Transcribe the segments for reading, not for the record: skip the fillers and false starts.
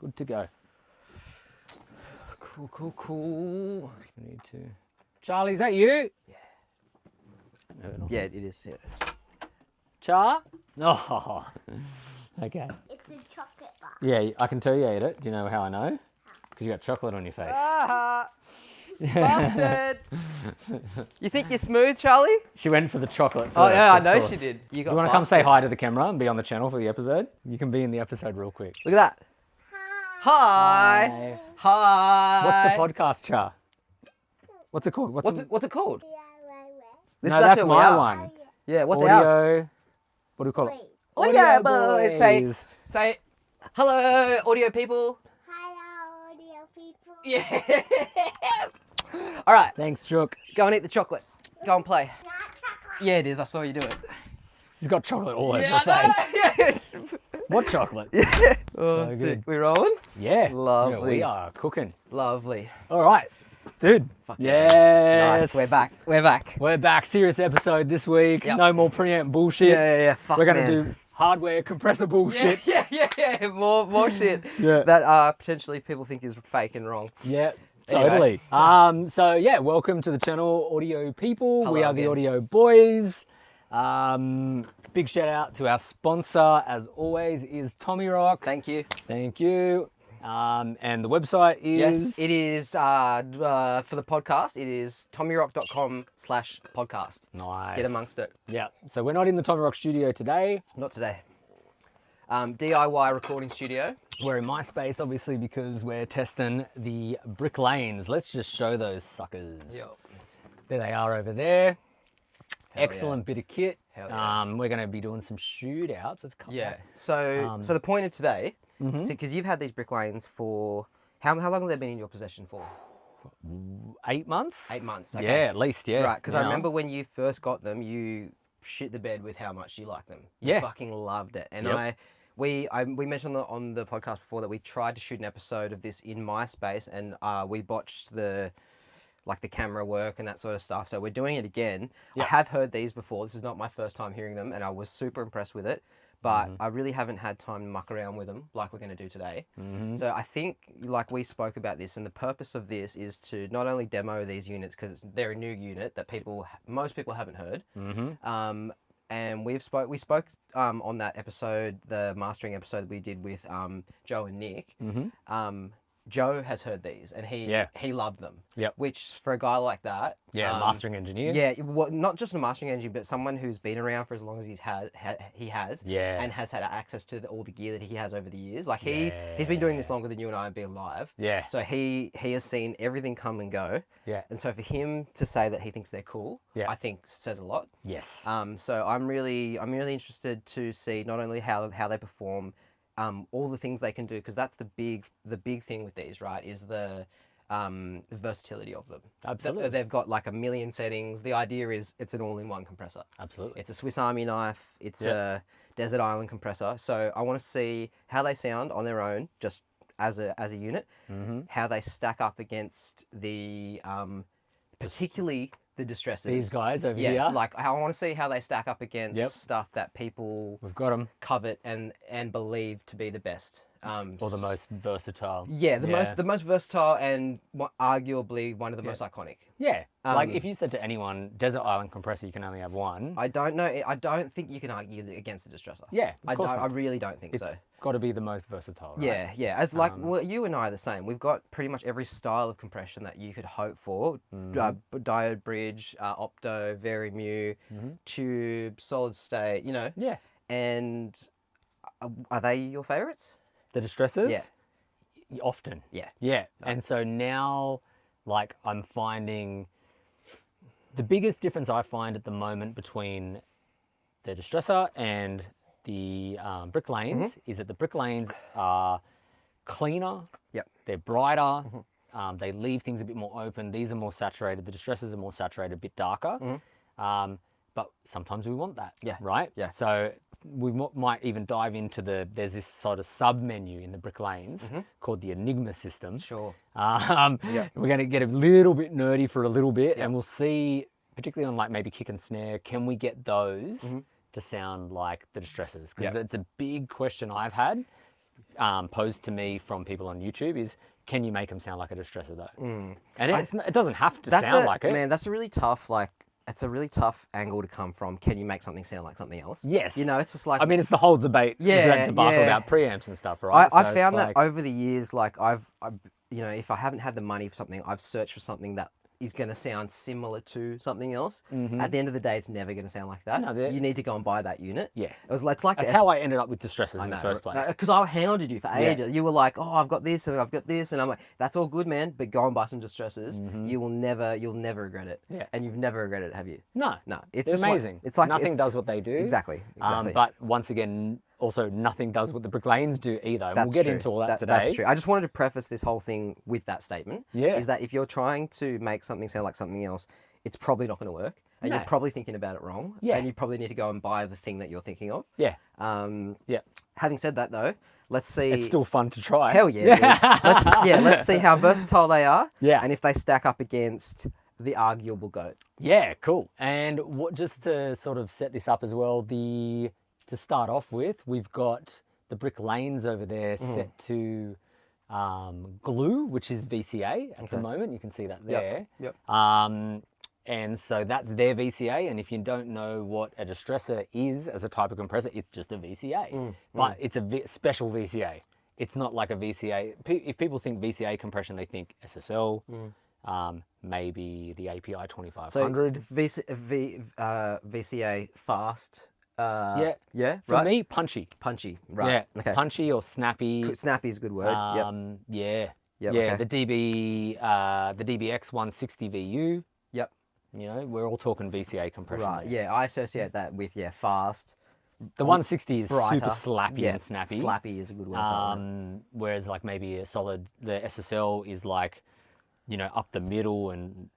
Good to go. Cool. We need to... Charlie, is that you? Yeah. No, Yeah, it is. Yeah. Char? Oh, okay. It's a chocolate bar. Yeah, I can tell you ate it. Do you know how I know? Because you got chocolate on your face. Busted! You think you're smooth, Charlie? She went for the chocolate first. Oh yeah, I of know course. she did. Do you want to come say hi to the camera and be on the channel for the episode? You can be in the episode real quick. Look at that. Hi. Hi. What's the podcast, Char? What's it called? What's it called? Yeah, No, that's my our- one. Yeah, what's Audio. ours? What do we call it? Please. Audio boys. Boys. Say, hello, audio people. Hello, audio people. Yeah. All right, Thanks, Chook. go and eat the chocolate. Go and play. Not chocolate. Yeah, it is. I saw you do it. She's got chocolate all over Yeah, her face. I know. What chocolate? Oh, So sick. good. We rolling? Yeah. Lovely. Yeah, we are cooking. Lovely. All right. Dude. Fuck Yes. Nice. We're back. We're back. We're back. Serious episode this week. Yep. No more preamp bullshit. Yeah. Fuck, We're going man. to do hardware compressor bullshit. Yeah. More shit. Yeah. That potentially people think is fake and wrong. Yeah, Anyway. totally. So yeah, welcome to the channel, Audio People. We Hello are the again. Audio Boys. Big shout out to our sponsor, as always, is Tommirock. Thank you. Thank you. And the website is... Yes, it is for the podcast. It is tommirock.com/podcast. Nice. Get amongst it. Yeah. So we're not in the Tommirock studio today. Not today. DIY recording studio. We're in my space, obviously, because we're testing the Brick Lanes. Let's just show those suckers. Yep. There they are over there. Hell Excellent bit of kit. Hell yeah. We're going to be doing some shootouts. Let's cut Yeah. that. So the point of today, because you've had these brick lanes for how long have they been in your possession for? 8 months? 8 months. Okay. Yeah, at least, yeah. Right, because I Yeah. remember when you first got them, you shit the bed with how much you liked them. You Yeah. fucking loved it. And Yep. we mentioned on the podcast before that we tried to shoot an episode of this in my space, and we botched the camera work and that sort of stuff. So we're doing it again. Yep. I have heard these before. This is not my first time hearing them, and I was super impressed with it. But I really haven't had time to muck around with them like we're going to do today. So I think, like we spoke about this, and the purpose of this is to not only demo these units because they're a new unit that most people haven't heard. And we spoke on that episode, the mastering episode we did with Joe and Nick. Joe has heard these and he loved them. Yep. Which for a guy like that, mastering engineer. yeah, well, not just a mastering engineer, but someone who's been around for as long as he has, Yeah. and has had access to all the gear that he has over the years. Like he's been doing this longer than you and I have been alive. Yeah. So he has seen everything come and go. Yeah. And so for him to say that he thinks they're cool, Yeah. I think says a lot. Yes. So I'm really interested to see not only how they perform, all the things they can do, because that's the big thing with these, right? Is the versatility of them. Absolutely. They've got like a million settings. The idea is it's an all-in-one compressor. Absolutely. It's a Swiss Army knife. It's a desert island compressor. So I want to see how they sound on their own, just as a unit. How they stack up against the particularly the distressors. These guys over Yes, here. like I want to see how they stack up against stuff that people We've got them. covet and believe to be the best. Or the most versatile. Yeah, the most versatile and arguably one of the most iconic. Yeah. Like if you said to anyone, desert island compressor, you can only have one. I don't know. I don't think you can argue against the distressor. Yeah, of course I not. really don't think It's so. got to be the most versatile, right? Yeah. As like well, you and I are the same. We've got pretty much every style of compression that you could hope for. Diode bridge, Opto, Vari-Mu, tube, solid state. You know. Yeah. And are they your favorites? The distressors? Yeah. Often. Yeah. Yeah. And so now, like, I'm finding the biggest difference I find at the moment between the distressor and the brick lanes is that the brick lanes are cleaner. Yep. They're brighter. They leave things a bit more open. These are more saturated. The distressors are more saturated, a bit darker. But sometimes we want that. Yeah. Right? Yeah. So we might even dive into there's this sort of sub menu in the brick lanes called the Enigma system. Sure. We're going to get a little bit nerdy for a little bit and we'll see, particularly on like maybe kick and snare, can we get those to sound like the distressors? Because that's a big question I've had. posed to me from people on YouTube is, can you make them sound like a distressor though? And it doesn't have to sound like it. Man, that's a really tough, it's a really tough angle to come from. Can you make something sound like something else? Yes. You know, it's just like... I mean, it's the whole debate, Yeah, debacle yeah. about preamps and stuff, right? I found that over the years, like I've, you know, if I haven't had the money for something, I've searched for something that is going to sound similar to something else. At the end of the day, it's never going to sound like that. No, you need to go and buy that unit. Yeah. It's like That's how I ended up with distressors in the first place. Because I hounded you for ages. You were like, "Oh, I've got this and I've got this," and I'm like, "That's all good, man, but go and buy some distressors. You'll never regret it." Yeah. And you've never regretted it, have you? No. It's They're just amazing. It's like nothing does what they do. Exactly. But once again, also nothing does what the Brick Lanes do either. And we'll get into all that today. That's true. I just wanted to preface this whole thing with that statement. Yeah. Is that if you're trying to make something sound like something else, it's probably not going to work. And you're probably thinking about it wrong. Yeah. And you probably need to go and buy the thing that you're thinking of. Yeah. Yeah. Having said that, though, let's see. It's still fun to try. Hell yeah. Dude. Let's see how versatile they are. Yeah. And if they stack up against the arguable GOAT. Yeah, cool. And just to sort of set this up as well, to start off with, we've got the Brick Lanes over there set to glue, which is VCA at the moment. You can see that there. Yep. And so that's their VCA. And if you don't know what a distressor is as a type of compressor, it's just a VCA. But it's a special VCA. It's not like a VCA. If people think VCA compression, they think SSL, maybe the API 2500. So VCA fast. Yeah. For right? me, punchy. Punchy, right. Yeah, Okay. punchy or snappy. Snappy is a good word. Yeah. Yep, Yeah, okay. the DBX 160 VU. Yep. You know, we're all talking VCA compression. Right. there. Yeah, I associate that with fast. The 160 is Brighter. super slappy and snappy. Slappy is a good word. For it. Whereas like maybe the SSL is like, you know, up the middle and,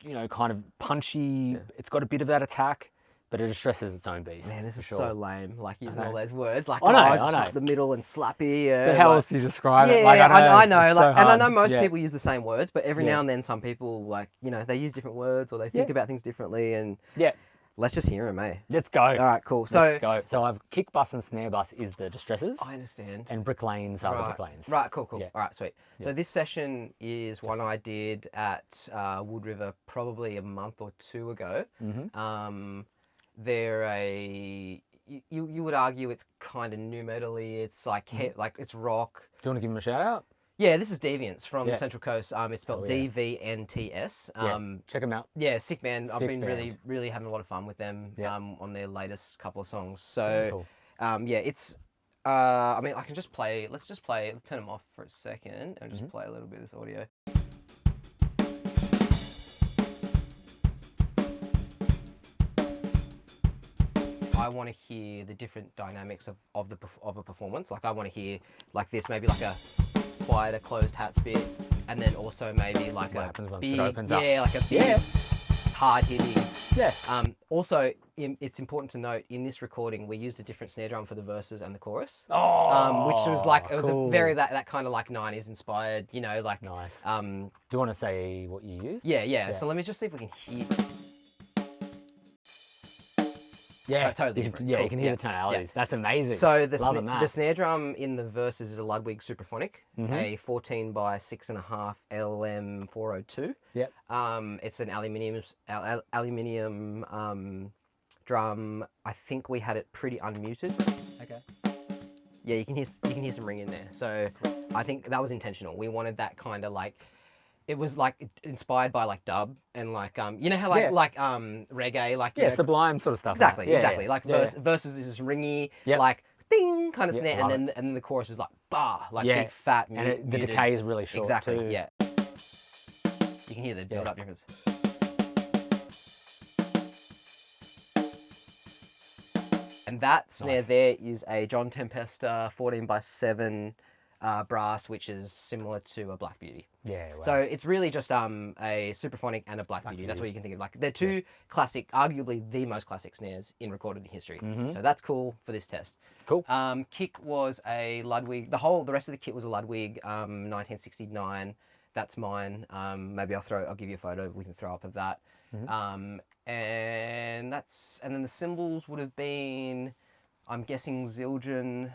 you know, kind of punchy. It's got a bit of that attack, but it stresses its own beast. Man, this is for so sure. lame. Like using all those words. Like, I know, just I know. up the middle and slappy. But how else do you describe it? Yeah, Like, I know. it's Like, so and I hard. know most Yeah. people use the same words, but every now and then some people, like, you know, they use different words or they think about things differently. And Yeah. let's just hear them, eh? Let's go. All right, cool. Let's go. So I've kick bus and snare bus is the distressors. I understand. And Brick Lanes are the Brick Lanes. Right, cool. Yeah. All right, sweet. So this session is one I did at Wood River probably a month or two ago. They're you would argue it's kind of nu metal-y. It's like like it's rock. Do you want to give them a shout out? Yeah, this is Deviants from the Central Coast. It's spelled yeah. DVNTS. Check them out. Yeah, sick band. I've Sick been band. really having a lot of fun with them on their latest couple of songs. Very So cool. yeah, it's I mean I can just play. Let's turn them off for a second and just play a little bit of this audio. I want to hear the different dynamics of a performance. Like I want to hear like this, maybe like a quieter closed hats bit, and then also maybe like What a happens once big, it opens up? like a big, hard hitting. Yeah. Also, it's important to note in this recording we used a different snare drum for the verses and the chorus. Oh, Which was like it was cool. a very that kind of like 90s inspired, you know, like Nice. Do you want to say what you used? yeah. So let me just see if we can hear. Yeah, totally you can, different. yeah, Cool. you can hear Yeah. the tonalities. That's amazing. So the Loving snare drum in the verses is a Ludwig Superphonic, a 14 by 6.5 LM 402. Yep. It's an aluminium drum. I think we had it pretty unmuted. Okay. Yeah, you can hear some ring in there. So I think that was intentional. We wanted that kind of like. It was like inspired by like dub and like you know how like reggae like you know, Sublime sort of stuff. exactly Yeah, exactly yeah. like verses is this ringy like ding kind of snare love and then the chorus is like bah like Yeah. big fat And the muted. decay is really short exactly too. yeah you can hear the build up difference. And that snare there is a John Tempesta 14 by 7 brass, which is similar to a Black Beauty. Yeah. Wow. So it's really just a Superphonic and a Black Beauty. That's what you can think of. Like they're two classic, arguably the most classic snares in recorded history. So that's cool for this test. Cool. Kick was a Ludwig. The rest of the kit was a Ludwig 1969. That's mine. Maybe I'll give you a photo. We can throw up of that. And then the cymbals would have been. I'm guessing Zildjian,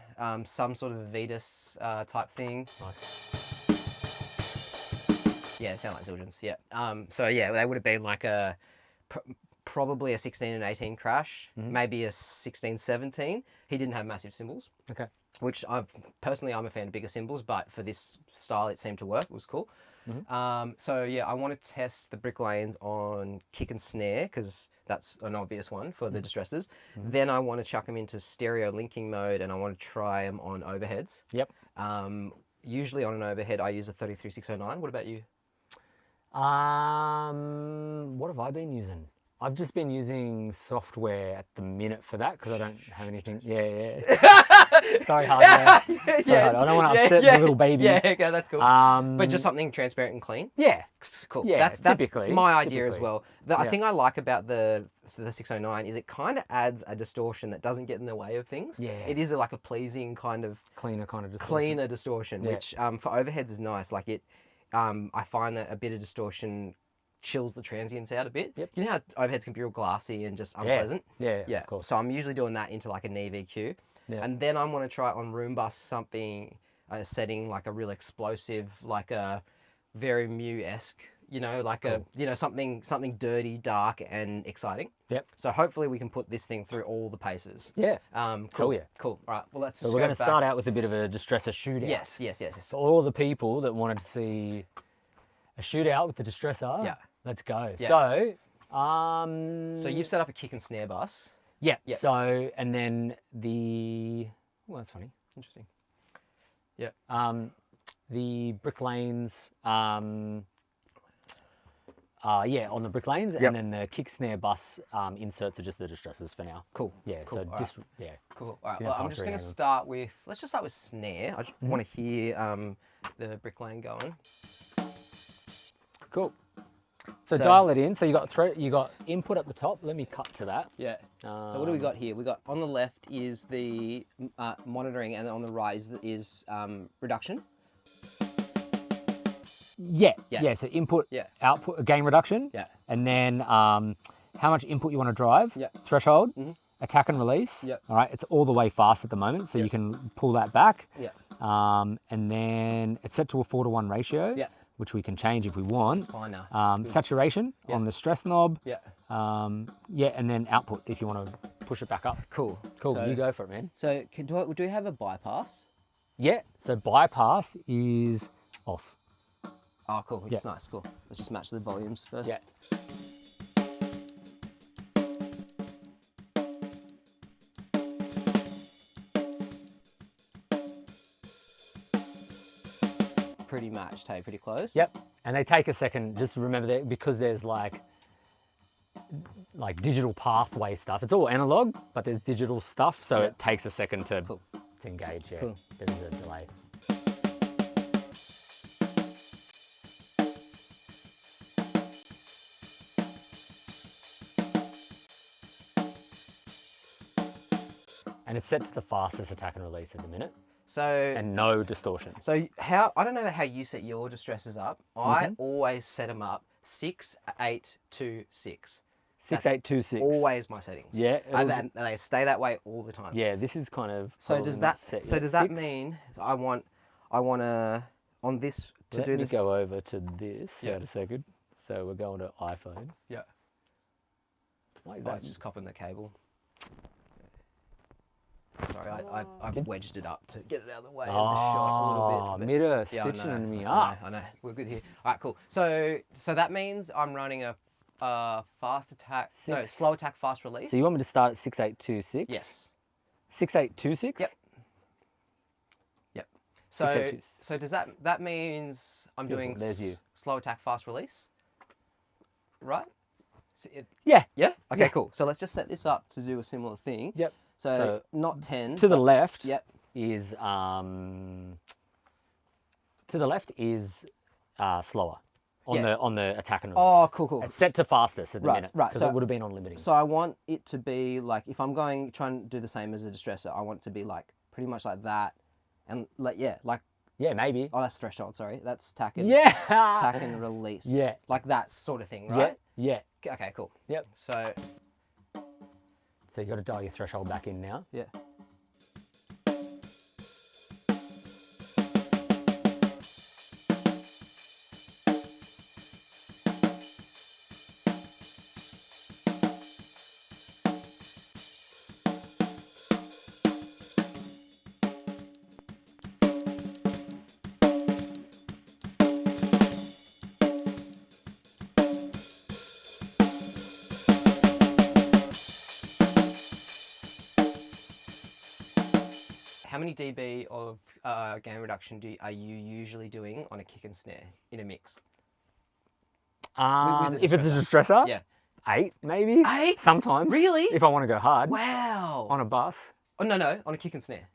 some sort of Vetus type thing. Nice. Yeah, it sound like Zildjians. Yeah. So yeah, they would have been like a probably a 16 and 18 crash, maybe a 16, 17. He didn't have massive cymbals. Okay. Which I'm a fan of bigger cymbals, but for this style, it seemed to work. It was cool. So yeah, I want to test the Brick Lanes on kick and snare because that's an obvious one for the distressors. Then I want to chuck them into stereo linking mode, and I want to try them on overheads. Yep. Usually on an overhead, I use a 33609. What about you? What have I been using? I've just been using software at the minute for that because I don't have anything. Yeah. Sorry, hardware. Sorry, I don't want to upset the little babies. Yeah, okay, that's cool. But just something transparent and clean. Yeah. Cool. Yeah, that's typically, my idea as well. I Yeah. think I like about the 609 is it kind of adds a distortion that doesn't get in the way of things. Yeah. It is like a pleasing kind of Cleaner kind of distortion. cleaner distortion, Yeah. which for overheads is nice. Like it, I find that a bit of distortion chills the transients out a bit. Yep. You know how overheads can be real glassy and just unpleasant? Yeah, Yeah. of course. So I'm usually doing that into like a knee VQ. Yeah. And then I want to try on room bus something, a setting like a real explosive, like a very Mu-esque, you know, like a, you know, something dirty, dark and exciting. Yep. So hopefully we can put this thing through all the paces. Yeah. Cool. Cool, yeah. Cool. All right. Well, let's So just we're go going to back. start out with a bit of a distressor shootout. Yes. So all the people that wanted to see a shootout with the distressor, Yeah. let's go. Yeah. So, So you've set up a kick and snare bus. yeah. Yeah. So, and then well, that's funny. Interesting. Yeah. The Brick Lanes, on the Brick Lanes, Yep. and then the kick snare bus inserts are just the distressors for now. Cool. Yeah. Cool. So All just yeah. Cool. All right. Didn't Well, have I'm time just to going to read start with. Let's just start with snare. I just Mm-hmm. want to hear the Brick Lane going. Cool. So, So- dial it in. So you got input at the top. Let me cut to that. Yeah. So what do we got here? We got on the left is the monitoring, and on the right is reduction. Yeah. Yeah. Yeah. So input, Yeah. output, gain reduction. Yeah. And then how much input you want to drive. Yeah. Threshold. Attack and release. Yep. All right. It's all the way fast at the moment, so Yep. you can pull that back. Yeah. And then it's set to a 4:1 ratio. Yeah. Which we can change if we want. Fine now. Saturation on the stress knob. Yeah. Yeah, and then output if you want to push it back up. Cool. Cool, So, you go for it, man. So do we have a bypass? Yeah, so bypass is off. Oh, cool. It's Yeah. nice. Cool. Let's just match the volumes first. Yeah. Pretty matched. Hey, pretty close. Yep, and they take a second. Just remember that because there's like digital pathway stuff. It's all analog, but there's digital stuff, so Yeah. it takes a second to Cool. engage. Yeah, Cool. there's a delay. And it's set to the fastest attack and release at the minute, So and no distortion. So I don't know how you set your distressors up. I always set them up 6, 8, 2, 6. 6826. Always my settings. Yeah, And it'll- they stay that way all the time. Yeah, this is kind of. So probably does not that set so yet. does that 6. mean I want to on this to Let do me this? go over to this. Yeah. Wait a second. So we're going to iPhone. Yeah. Like Oh, that. it's just copping the cable. Sorry, I've wedged it up to get it out of the way of the shot a little bit. Mitta Yeah, I stitching me know, up. I know. We're good here. All right, cool. So that means I'm running a fast attack, no, 6. slow attack, fast release. So you want me to start at 6826? Yes. 6826? Yep. Yep. 682. So does that means I'm Beautiful, doing there's you. slow attack, fast release, right? So Yeah. yeah. Okay. Yeah. Cool. So let's just set this up to do a similar thing. Yep. So not 10. To the but- left Yep. is slower on Yeah. the attack and release. Oh, cool. It's set to fastest at the Right, minute. right, Because so- it would have been on limiting. So I want it to be like, if I'm trying to do the same as a distressor, I want it to be like pretty much like that, and like yeah, maybe. oh, that's threshold. Sorry, that's tack and Yeah. tack and release. Yeah. like that sort of thing, right? Yeah. Okay, cool. Yep. So So you got to dial your threshold back in now. yeah, many dB of gain reduction are you usually doing on a kick and snare in a mix? With If it's a distressor, Yeah. 8 maybe. 8? Sometimes. Really? If I want to go hard. Wow. On a bus. Oh, no, on a kick and snare.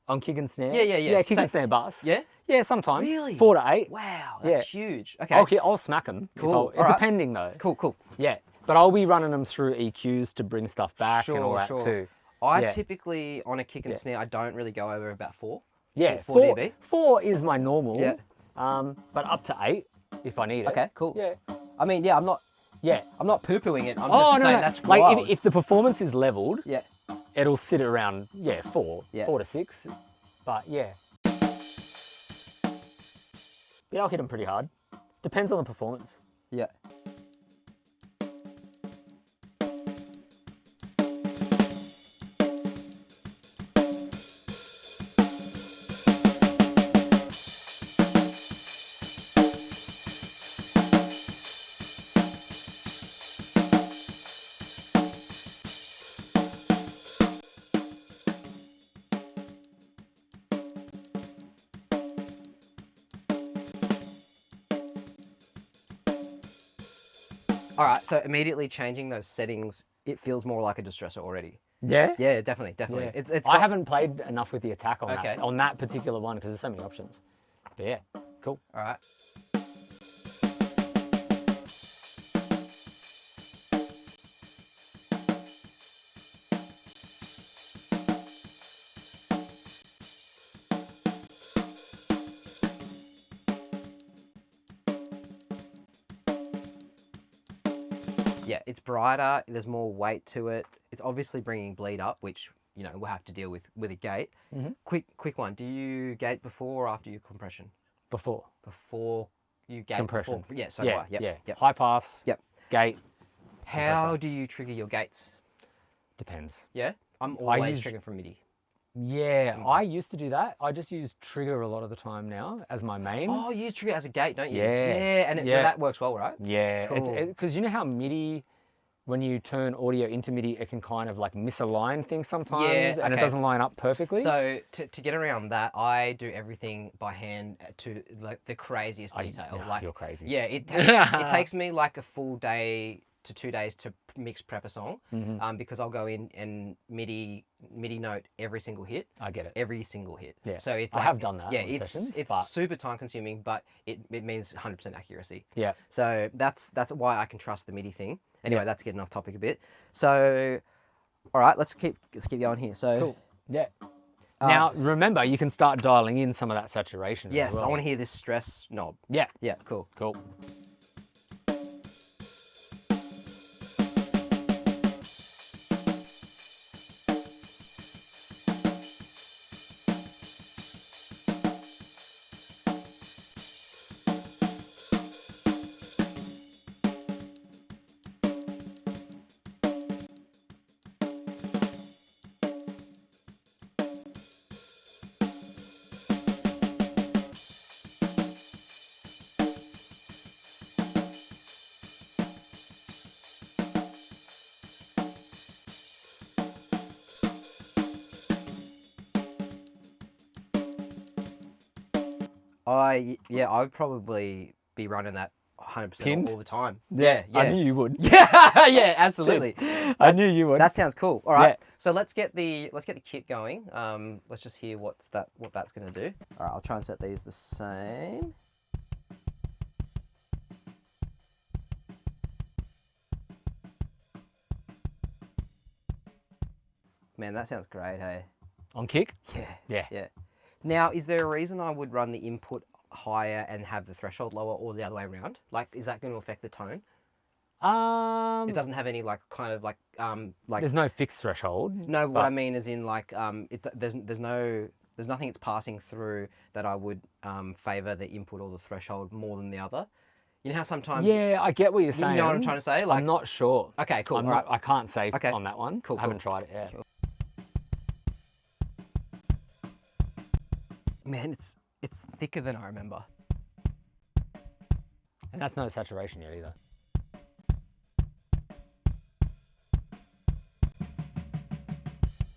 On kick and snare. Yeah. Yeah, kick and snare bus. Yeah? Yeah, sometimes. Really? 4 to 8. Wow, that's huge. Okay. Okay, I'll smack them. Cool. All right. Depending though. Cool. Yeah, but I'll be running them through EQs to bring stuff back and all that too. I Yeah. typically, on a kick and snare, I don't really go over about 4. Yeah, 4 dB. 4 is my normal. Yeah. But up to 8 if I need it. Okay, cool. Yeah. I mean, yeah, I'm not poo-pooing it. I'm just saying that's like wild. if the performance is leveled, Yeah. it'll sit around 4, Yeah. 4 to 6. But yeah. Yeah, I'll hit them pretty hard. Depends on the performance. Yeah. All right, so immediately changing those settings, it feels more like a distressor already. Yeah? Yeah, definitely. Yeah. It's I haven't played enough with the attack on Okay. on that particular one because there's so many options. But yeah, cool. All right. Yeah, it's brighter. There's more weight to it. It's obviously bringing bleed up, which we'll have to deal with a gate. Mm-hmm. Quick one. Do you gate before or after your compression? Before. Before you gate. Compression. Before, yeah. So do I. Yep. Yeah. Yep. High pass. Yep. Gate. How compressor. do you trigger your gates? Depends. Yeah, I'm always use- triggering from MIDI. Yeah, I used to do that. I just use trigger a lot of the time now as my main. Oh, you use trigger as a gate, don't you? Yeah. Yeah, and Yeah. that works well, right? Yeah, Cool. because you know how MIDI, when you turn audio into MIDI, it can kind of like misalign things sometimes, and it okay. doesn't line up perfectly. So to get around that, I do everything by hand to like the craziest detail. nah, like you're crazy. Yeah, it takes me like a full day to 2 days to mix prep a song, because I'll go in and MIDI note every single hit. I get it. Every single hit. Yeah. So it's I like, have done that Yeah, on it's sessions, it's but- super time consuming, but it means 100% accuracy. Yeah. So that's why I can trust the MIDI thing. Anyway, that's getting off topic a bit. So, all right, let's keep going here. So, Cool. Yeah. Now remember, you can start dialing in some of that saturation. yes, as well. I want to hear this stress knob. Yeah. Yeah, cool. Cool. I would probably be running that 100% Pinned? all the time. Yeah. Yeah. I knew you would. Yeah, yeah, absolutely. I knew you would. That sounds cool. All right. Yeah. So let's get the kit going. Let's just hear what that's going to do. All right, I'll try and set these the same. Man, that sounds great, hey. On kick. Yeah. Yeah. Yeah. Now, is there a reason I would run the input higher and have the threshold lower, or the other way around? Like, is that going to affect the tone? It doesn't have any There's no fixed threshold. No, what but- I mean is in like there's nothing it's passing through that I would favour the input or the threshold more than the other. You know how sometimes Yeah, I get what you're you saying. know what I'm trying to say? Like, I'm not sure. okay, cool. I'm all not, right. I can't say Okay. on that one. Cool, I haven't cool. tried it yet. Man, it's thicker than I remember. And that's no saturation yet either.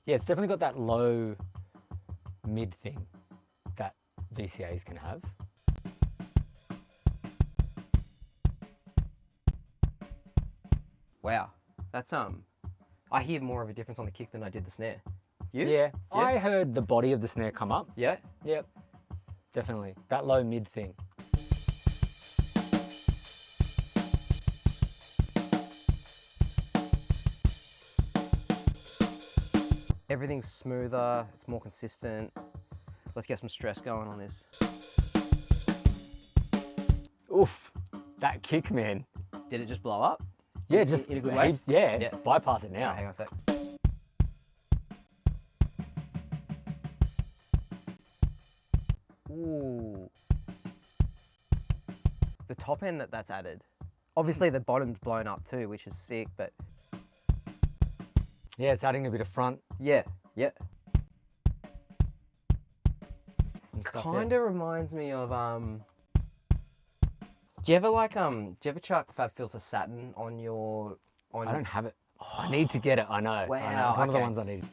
Yeah, it's definitely got that low mid thing that VCAs can have. Wow, that's I hear more of a difference on the kick than I did the snare. You? Yeah, I heard the body of the snare come up. Yeah. Yep, definitely. That low mid thing. Everything's smoother, it's more consistent. Let's get some stress going on this. Oof, that kick, man. Did it just blow up? Yeah, just in a good way? heaps, yeah, Yeah. bypass it now. Hang on a sec. Ooh. The top end that's added. Obviously the bottom's blown up too, which is sick, but Yeah, it's adding a bit of front. yeah. And stuff, Kind of reminds me of do you ever chuck FabFilter Satin on your I don't have it. I need to get it, I know. I know. Wow, It's one of the okay. ones I need.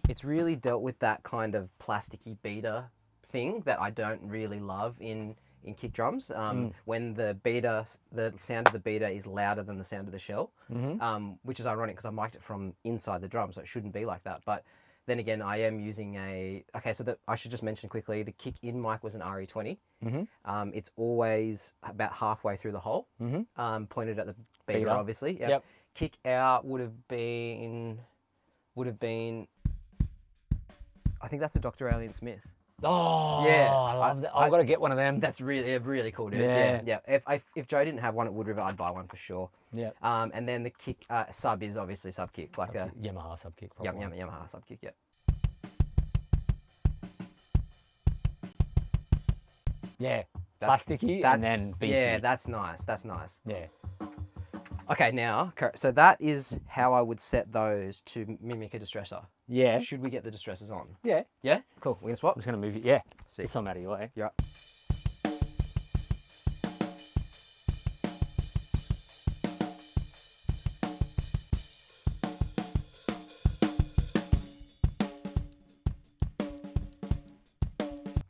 It's really dealt with that kind of plasticky beater thing that I don't really love in kick drums. When the sound of the beater is louder than the sound of the shell, which is ironic because I mic'd it from inside the drum, so it shouldn't be like that. But then again, I am using I should just mention quickly, the kick in mic was an RE20. It's always about halfway through the hole, pointed at the beater, obviously. Yep. Kick out would have been, I think that's a Dr. Alien Smith. Oh, Yeah, I love that. I've got to get one of them. That's really cool, dude. Yeah. Yeah. If Joe didn't have one at Wood River, I'd buy one for sure. Yeah. And then the kick sub is obviously sub kick, like a Yamaha sub kick. Probably. Yamaha sub kick. Yeah. Yeah. Plasticky and then beefy. Yeah, that's nice. That's nice. Yeah. Okay, now, so that is how I would set those to mimic a distressor. Yeah. Should we get the distressors on? Yeah. Yeah? Cool. We're gonna swap? I'm just going to move it. Yeah. Sick. Just some out of your way. Yeah.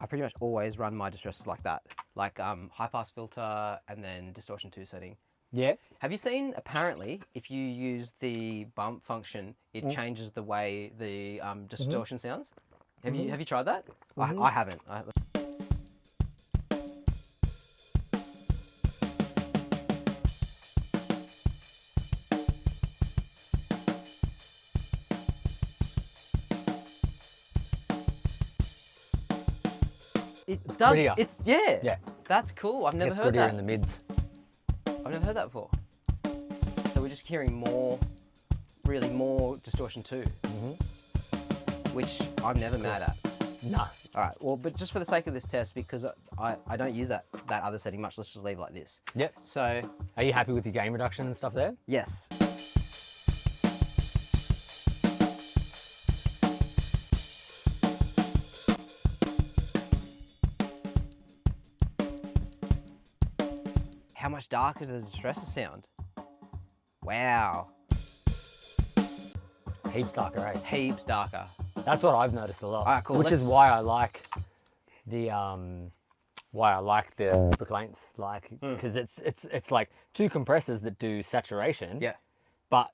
I pretty much always run my distressors like that. Like high pass filter and then distortion 2 setting. Yeah. Have you seen, apparently, if you use the bump function, it changes the way the distortion sounds? Have you tried that? I haven't. It does. prettier. It's Yeah. That's cool. I've never Gets heard prettier that. in the mids. I've never heard that before. So we're just hearing more distortion too, which I'm never mad at. Nah. All right, well, but just for the sake of this test, because I don't use that other setting much, let's just leave it like this. Yep. So, Are you happy with your gain reduction and stuff there? yes. How much darker does the distressor sound? Wow, Heaps darker, eh? heaps darker. That's what I've noticed a lot. Alright, cool, Which is let's- why I like the Bricklanes, like because it's like two compressors that do saturation. Yeah. But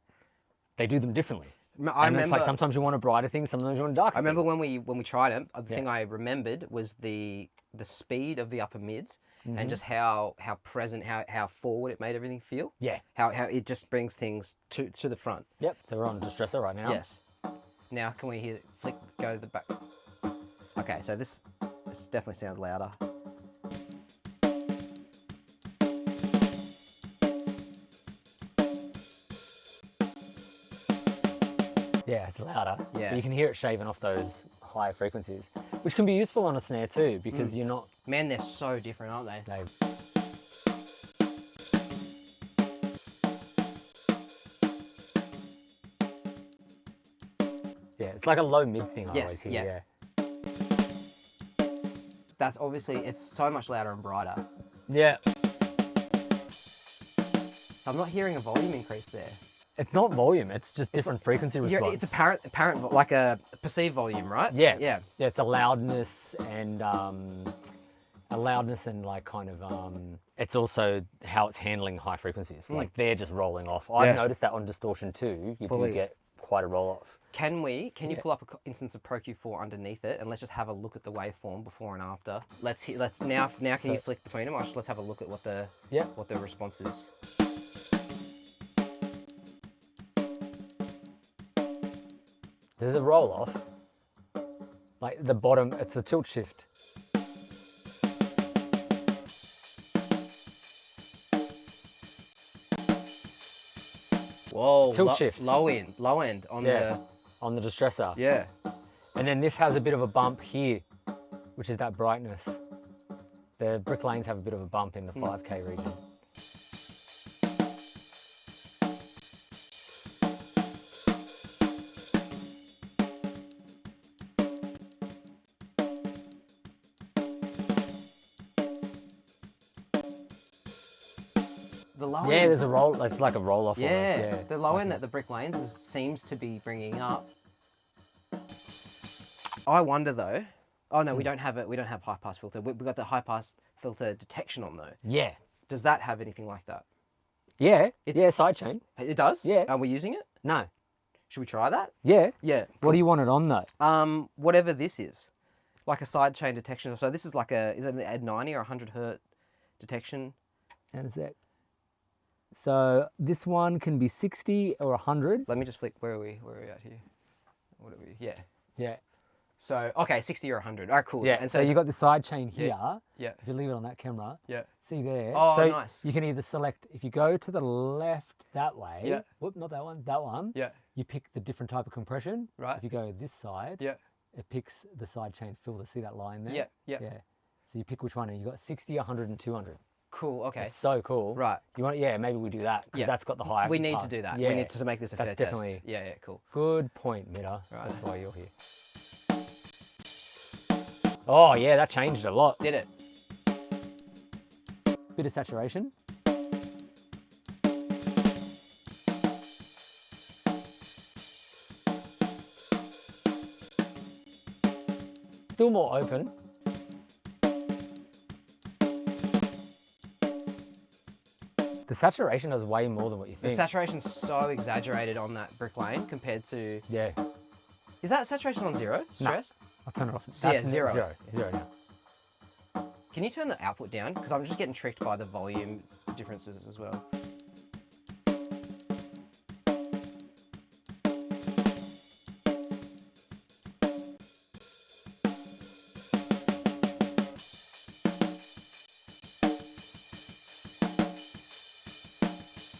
they do them differently. I And it's remember, like sometimes you want a brighter thing, sometimes you want a darker I remember thing. when we tried it, the thing I remembered was the speed of the upper mids and just how present, how forward it made everything feel. Yeah. How it just brings things to the front. Yep. So we're on a distressor right now. Yes. Now can we hear flick go to the back? Okay, so this definitely sounds louder. Yeah, it's louder. Yeah. But you can hear it shaving off those higher frequencies, which can be useful on a snare too, because you're not. Man, they're so different, aren't they? They, yeah, it's like a low mid thing I Yes, always hear. yeah. That's obviously, it's so much louder and brighter. Yeah. I'm not hearing a volume increase there. It's not volume. It's just different frequency Yeah, response. it's apparent, like a perceived volume, right? Yeah. Yeah. Yeah. It's a loudness and like kind of it's also how it's handling high frequencies. Like they're just rolling off. I've noticed that on distortion too. You Fully. do get quite a roll off. Can you pull up an instance of Pro Q4 underneath it, and let's just have a look at the waveform before and after. Let's now can you flick between them? Let's have a look at what the response is. There's a roll off. Like the bottom, it's a tilt shift. Whoa, Tilt shift. low end on the on the distressor. yeah. And then this has a bit of a bump here, which is that brightness. The Brick Lanes have a bit of a bump in the 5K region. The low Yeah, end, there's a roll. It's like a roll off. yeah, the low end that the Brick Lanes seems to be bringing up. I wonder though. Oh no, we don't have it. We don't have high pass filter. We've got the high pass filter detection on though. Yeah. Does that have anything like that? Yeah. Yeah. Sidechain. It does. Yeah. Are we using it? No. Should we try that? Yeah. Yeah. What do you want it on though? Whatever this is, like a sidechain detection. So this is like is it an 90 or 100 hertz detection? How does that? So this one can be 60 or 100. Let me just flick. Where are we? Where are we at here? What are we? Yeah. Yeah. So okay, 60 or 100. All right, cool. Yeah. And So you got the side chain here. Yeah. If you leave it on that camera. Yeah. See there. Oh, so nice. You can either select if you go to the left that way. Yeah. Whoop, not that one. That one. Yeah. You pick the different type of compression. Right. If you go this side. Yeah. It picks the side chain filter. See that line there? Yeah. Yeah. Yeah. So you pick which one, and you got 60, 100, and 200. Cool. Okay. It's so cool. Right. You want? Yeah. Maybe we do that because Yeah. that's got the higher. We need part. to do that. Yeah. We need to make this a That's fair definitely- test. Yeah. Yeah. Cool. Good point, Mitta. Right. That's why you're here. Oh yeah, that changed a lot. Did it? Bit of saturation. Still more open. The saturation does way more than what you The think. saturation's so exaggerated on that Brick Lane compared to. Yeah. Is that saturation on zero? Stress? I'll turn it off. So, yeah, That's zero. Zero now. Can you turn the output down? Because I'm just getting tricked by the volume differences as well.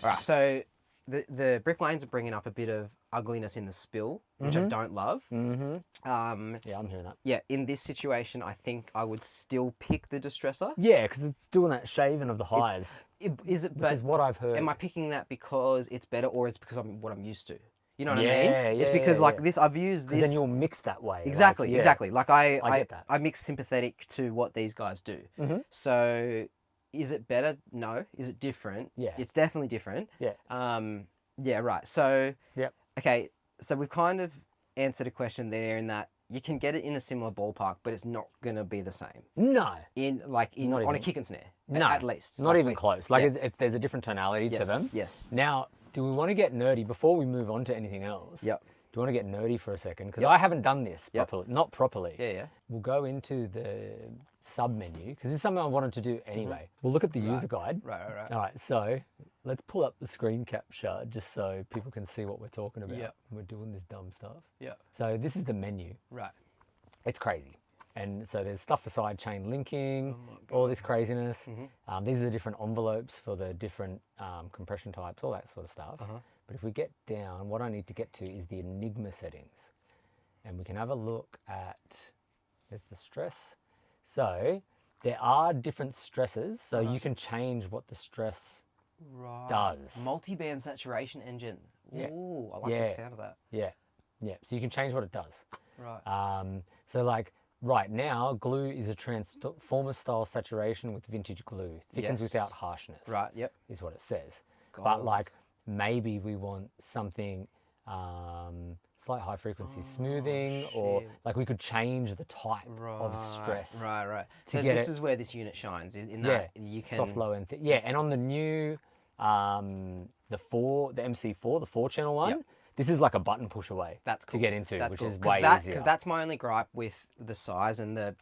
All right, so the Brick Lanes are bringing up a bit of ugliness in the spill, which I don't love. Mm-hmm. Um, Yeah, I'm hearing that. yeah, in this situation, I think I would still pick the Distressor. Yeah, because it's doing that shaving of the highs, Is it? which But is what I've heard. am I picking that because it's better, or it's because I'm what I'm used to? You know what I mean? Yeah, It's yeah, because yeah, like yeah. this, I've used 'Cause this. then you'll mix that way. Exactly, like, yeah. exactly. Like I get that. I mix sympathetic to what these guys do. Mhm. So, is it better? No. Is it different? Yeah. It's definitely different. Yeah. Yeah. Right. So. Yep. Okay. So we've kind of answered a question there in that you can get it in a similar ballpark, but it's not gonna be the same No, not on a even. kick and snare. no, At least. not Like, even close. Like yeah. there's a different tonality to Yes. them. Yes. Now, do we want to get nerdy before we move on to anything else? Yep. Do you want to get nerdy for a second? Because Yep. I haven't done this Yep. properly. Not properly. Yeah. Yeah. We'll go into the sub menu because this is something I wanted to do anyway. We'll look at the user guide. Right. Right. All right, so let's pull up the screen capture just so people can see what we're talking about. Yep. We're doing this dumb stuff. Yeah. So this is the menu. Right. It's crazy. And so there's stuff for sidechain linking, Oh all this craziness. Mm-hmm. These are the different envelopes for the different compression types, all that sort of stuff. Uh-huh. But if we get down, what I need to get to is the Enigma settings. And we can have a look at, there's the stress. So there are different stresses, so you can change what the stress Right. does. Multi-band saturation engine. Yeah. Ooh, I like the Yeah. sound of that. Yeah, yeah. So you can change what it does. Right. So like right now, glue is a transformer style saturation with vintage glue. Thickens Yes. without harshness. Right. Yep. Is what it says. Got But it. like maybe we want something slight high frequency smoothing, or like we could change the type of stress. Right. So get this it- is where this unit shines. In Yeah, that you can soft, low, and yeah. And on the new the MC4, the 4-channel one, Yep. this is like a button push away. That's cool. To get into, That's which cool. is way easier. Because that's my only gripe with the size and the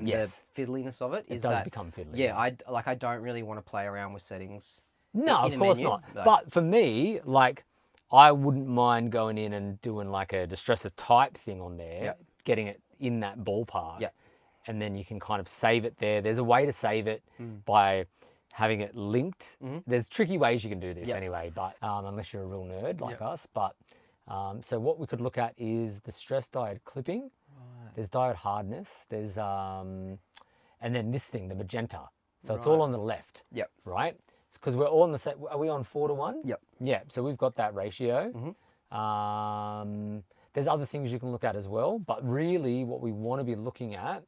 Yes. fiddliness of it. It Is does that, become fiddly. Yeah, I don't really want to play around with settings. No, in of a course menu, not. like- But for me, like, I wouldn't mind going in and doing like a distressor type thing on there, Yep. getting it in that ballpark. Yep. And then you can kind of save it there. There's a way to save it by having it linked. There's tricky ways you can do this Yep. anyway, but unless you're a real nerd like Yep. us. But so what we could look at is the stress diode clipping. There's diode hardness. There's and then this thing, the magenta. So it's all on the left. Yep. Right? Because we're all on the same. Are we on 4:1? Yep. Yeah. So we've got that ratio. There's other things you can look at as well, but really what we want to be looking at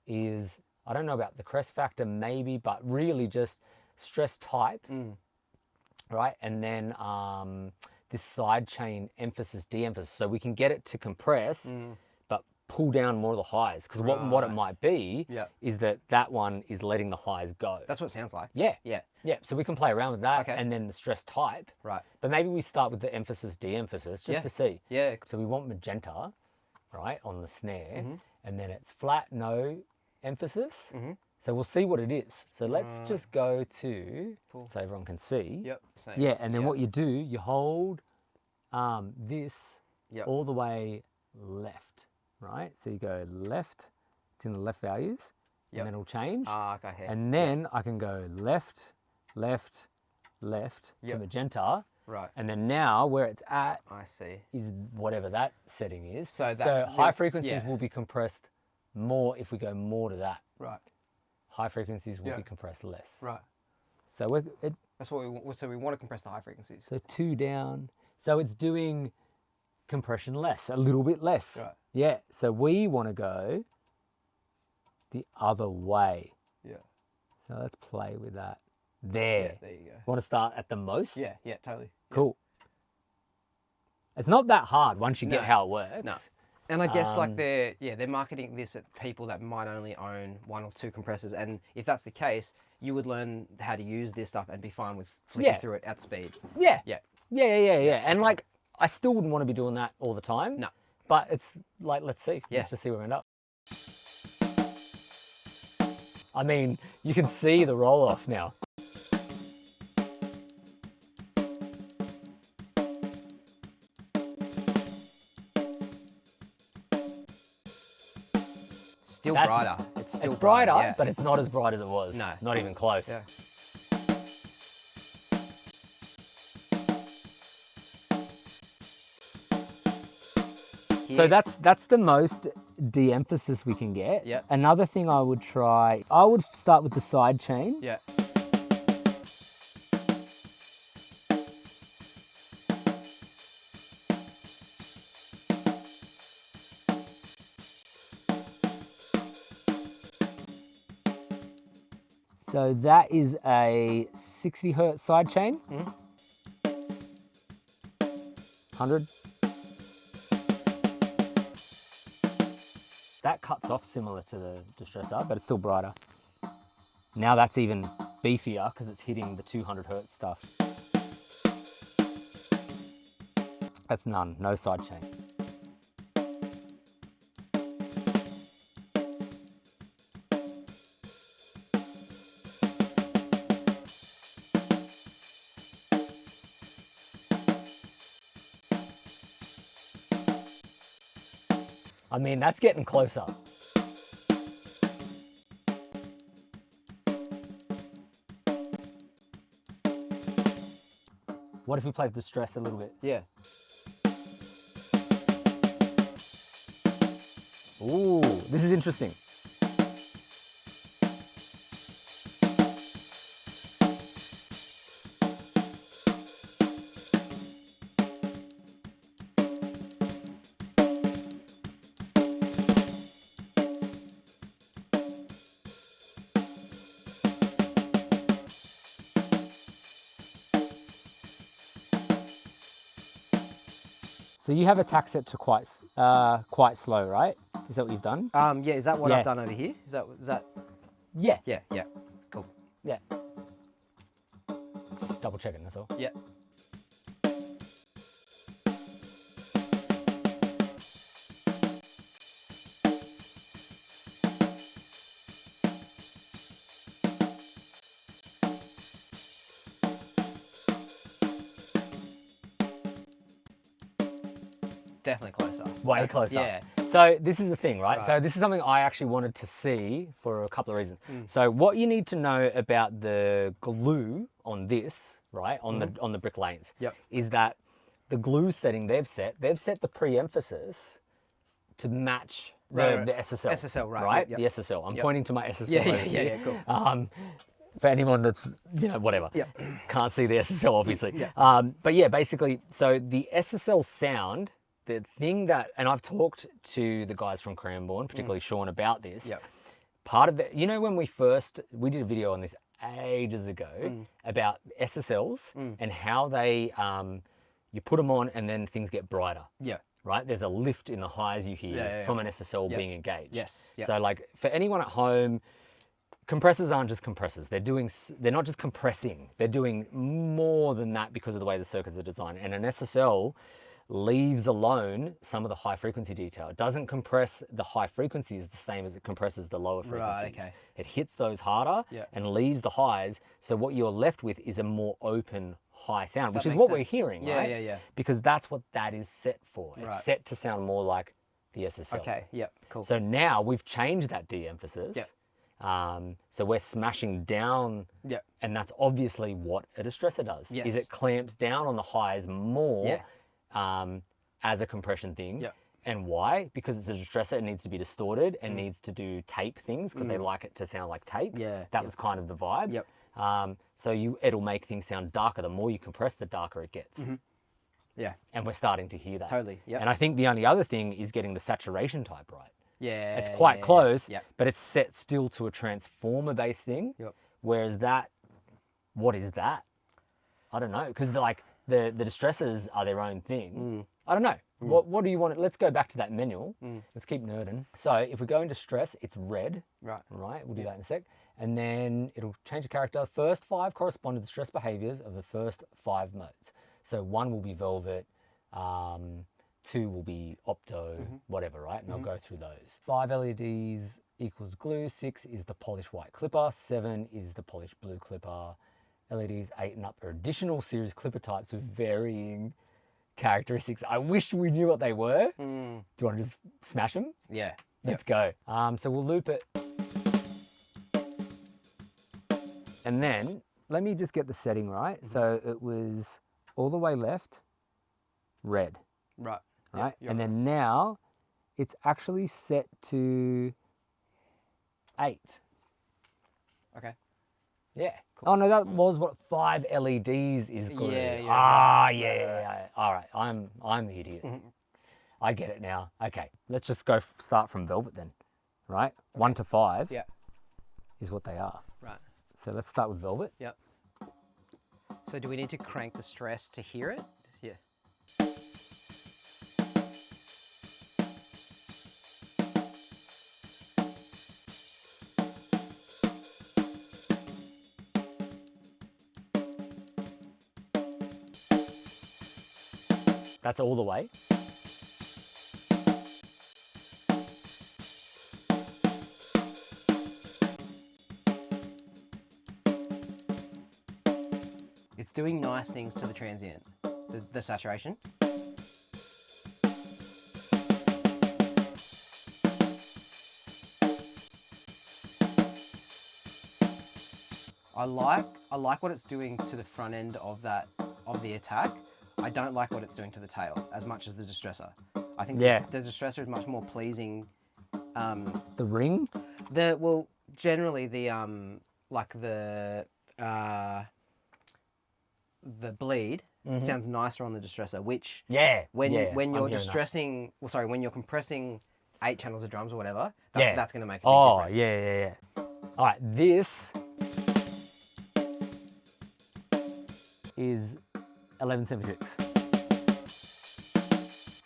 is, I don't know about the crest factor maybe, but really just stress type, right? And then this side chain emphasis, de-emphasis, so we can get it to compress, but pull down more of the highs. Because what it might be Yep. is that one is letting the highs go. That's what it sounds like. Yeah. Yeah. Yeah, so we can play around with that, Okay. and then the stress type. Right. But maybe we start with the emphasis, de-emphasis, just Yeah. to see. Yeah. So we want magenta, right, on the snare, Mm-hmm. and then it's flat, no emphasis. So we'll see what it is. So let's just go to, so everyone can see. Yep. Same. Yeah, and then what you do, you hold this Yep. all the way left, right? So you go left, it's in the left values, Yep. and then it'll change. Okay. And then I can go left, left, left to Yep. magenta. Right. And then now where it's at I see. is whatever that setting is. So high frequencies yeah. will be compressed more if we go more to that. Right. High frequencies will Yeah. be compressed less. Right. So That's what we want. So we want to compress the high frequencies. so 2 down. So it's doing compression less, a little bit less. Right. Yeah. So we want to go the other way. Yeah. So let's play with that. There. Yeah. There you go. Want to start at the most? Yeah. Yeah. Totally. Cool. It's not that hard once you get No. how it works. No. And I guess like they're marketing this at people that might only own 1 or 2 compressors, and if that's the case, you would learn how to use this stuff and be fine with flicking Yeah. through it at speed. Yeah. Yeah. Yeah. And like, I still wouldn't want to be doing that all the time. No. But it's like, let's see. Yeah. Let's just see where we end up. I mean, you can see the roll off now. Still That's- brighter. It's still It's brighter, yeah. but it's not as bright as it was. No. Not even close. Yeah. So that's the most de-emphasis we can get. Yep. Another thing I would try, I would start with the side chain. Yeah. So that is a 60 hertz side chain. 100. That cuts off similar to the Distressor, but it's still brighter. Now that's even beefier because it's hitting the 200 hertz stuff. That's none, no side chain. I mean, that's getting closer. What if we played the stress a little bit? Yeah. Ooh, this is interesting. So you have attack set to quite slow, right? Is that what you've done? Yeah, is that what Yeah. I've done over here? Is that? Yeah. Yeah, yeah. Cool. Yeah. Just double checking, that's all. Yeah. Definitely closer. Way That's- closer. Yeah. So this is the thing, right? So Right. this is something I actually wanted to see for a couple of reasons. So what you need to know about the glue on this, right, on the brick lanes, Yep. is that the glue setting they've set the pre-emphasis to match Right, the SSL. SSL, right, Right? yep, yep. The SSL. I'm Yep. pointing to my SSL. Yeah, over here. cool. For anyone that's, whatever, Yep. can't see the SSL, obviously. Yeah. But yeah, basically, so the SSL sound, the thing that, and I've talked to the guys from Cranborne, particularly Sean, about this. Yep. Part of the, when we did a video on this ages ago about SSLs and how they, you put them on and then things get brighter. Yeah. Right? There's a lift in the highs you hear Yeah. from an SSL being engaged. Yes, yep. So like for anyone at home, compressors aren't just compressors. They're not just compressing. They're doing more than that because of the way the circuits are designed. And an SSL leaves alone some of the high frequency detail. It doesn't compress the high frequencies the same as it compresses the lower frequencies. okay. It hits those harder Yeah. and leaves the highs. So what you're left with is a more open high sound, which That is makes what sense. we're hearing, Yeah, right? yeah. Because that's what that is set for. It's Right. set to sound more like the SSL. Okay. Yep. Cool. So now we've changed that de-emphasis. Yep. So we're smashing down, Yep. and that's obviously what a distressor does. Yes. Is it clamps down on the highs more Yeah. as a compression thing. Yep. And why? Because it's a distressor, it needs to be distorted and needs to do tape things because they like it to sound like tape. Yeah, That was kind of the vibe. Yep. So it'll make things sound darker. The more you compress, the darker it gets. Yeah. And we're starting to hear that. Totally, yep. And I think the only other thing is getting the saturation type right. Yeah. It's quite yeah, close, Yeah. but it's set still to a transformer based thing. Yep. Whereas what is that? I don't know, because the distressors are their own thing. I don't know. What do you want? Let's go back to that manual. Let's keep nerding. So if we go into stress, it's red. Right. Right. We'll do that in a sec. And then it'll change the character. First 5 correspond to the stress behaviors of the first 5 modes. So 1 will be velvet, 2 will be opto, whatever, right? And I'll go through those. 5 LEDs equals glue. 6 is the polished white clipper. 7 is the polished blue clipper. LEDs 8 and up are additional series clipper types with varying characteristics. I wish we knew what they were. Do you want to just smash them? Yeah. Let's go. So we'll loop it. And then let me just get the setting right. So it was all the way left, red, Right. right? Yep, And then now it's actually set to 8. Okay. Yeah. Oh no, that was what 5 LEDs is glue. Yeah, yeah, Yeah. All right, I'm the idiot. I get it now. Okay, let's just go start from velvet then, right? 1 to 5 Yeah. is what they are. Right. So let's start with velvet. Yep. So do we need to crank the stress to hear it? Yeah. That's all the way. It's doing nice things to the transient, the saturation. I like what it's doing to the front end of the attack. I don't like what it's doing to the tail as much as the distressor. I think Yeah. the distressor is much more pleasing. The ring? Generally the bleed sounds nicer on the distressor, which Yeah. when yeah, you're I'm hearing that. distressing, when you're compressing 8 channels of drums or whatever, Yeah. that's going to make a big Oh, difference. yeah. All right, this is 1176.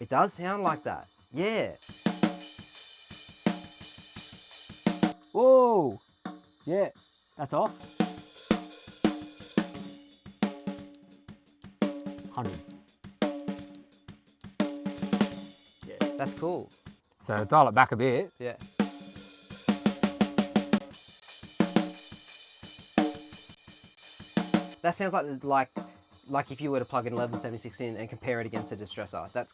It does sound like that. Yeah. Whoa! Yeah, that's off. 100. Yeah. That's cool. So dial it back a bit. Yeah. That sounds like if you were to plug an 1176 in and compare it against a distressor. That's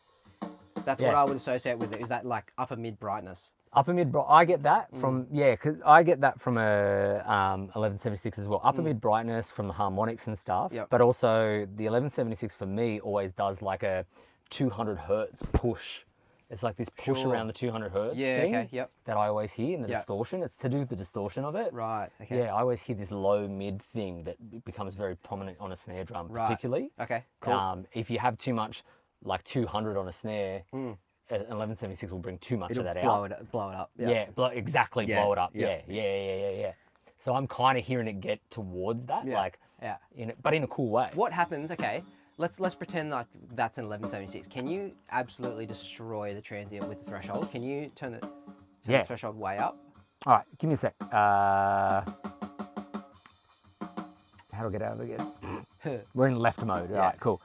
what Yeah. I would associate with it. Is that like upper mid brightness? Upper mid, I get that from, because I get that from a 1176 as well. Upper mid brightness from the harmonics and stuff, Yep. but also the 1176 for me always does like a 200 hertz push. It's like this push Sure. around the 200 hertz Yeah, thing okay, yep. that I always hear in the Yep. distortion. It's to do with the distortion of it. Right. Okay. Yeah, I always hear this low mid thing that becomes very prominent on a snare drum, Right. particularly. Okay. Cool. If you have too much, like 200 on a snare, an 1176 will bring too much It'll of that blow out. Blow it up. Yeah, exactly, Yeah, blow it up. yeah. Yeah. So I'm kind of hearing it get towards that, Yeah, like, yeah. but in a cool way. What happens? Okay. Let's pretend like that's an 1176. Can you absolutely destroy the transient with the threshold? Can you turn the Yeah. threshold way up? All right, give me a sec. How do I get out of it again? We're in left mode. All right, cool.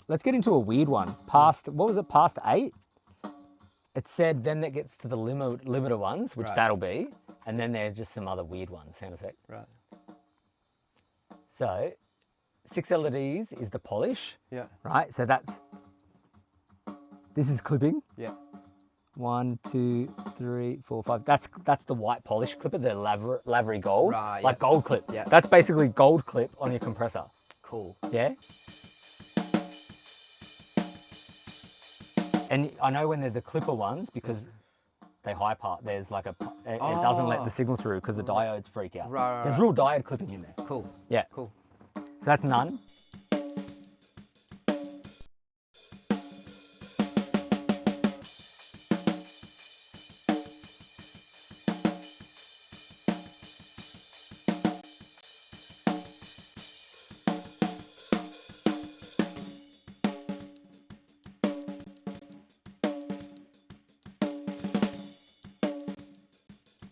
Let's get into a weird one. Past, what was it, past 8? It said then that gets to the limiter ones, which Right. that'll be, and then there's just some other weird ones. Hang on a sec. Right. So, 6 LEDs is the polish, Yeah. right? So this is clipping. Yeah. 1, 2, 3, 4, 5. That's the white polish clipper, the lavery gold, Right, like yeah. gold clip. Yeah. That's basically gold clip on your compressor. Cool. Yeah. And I know when they're the clipper ones because they high part. There's like it doesn't let the signal through because the diodes freak out. Right. There's real diode clipping in there. Cool. Yeah. Cool. So that's none.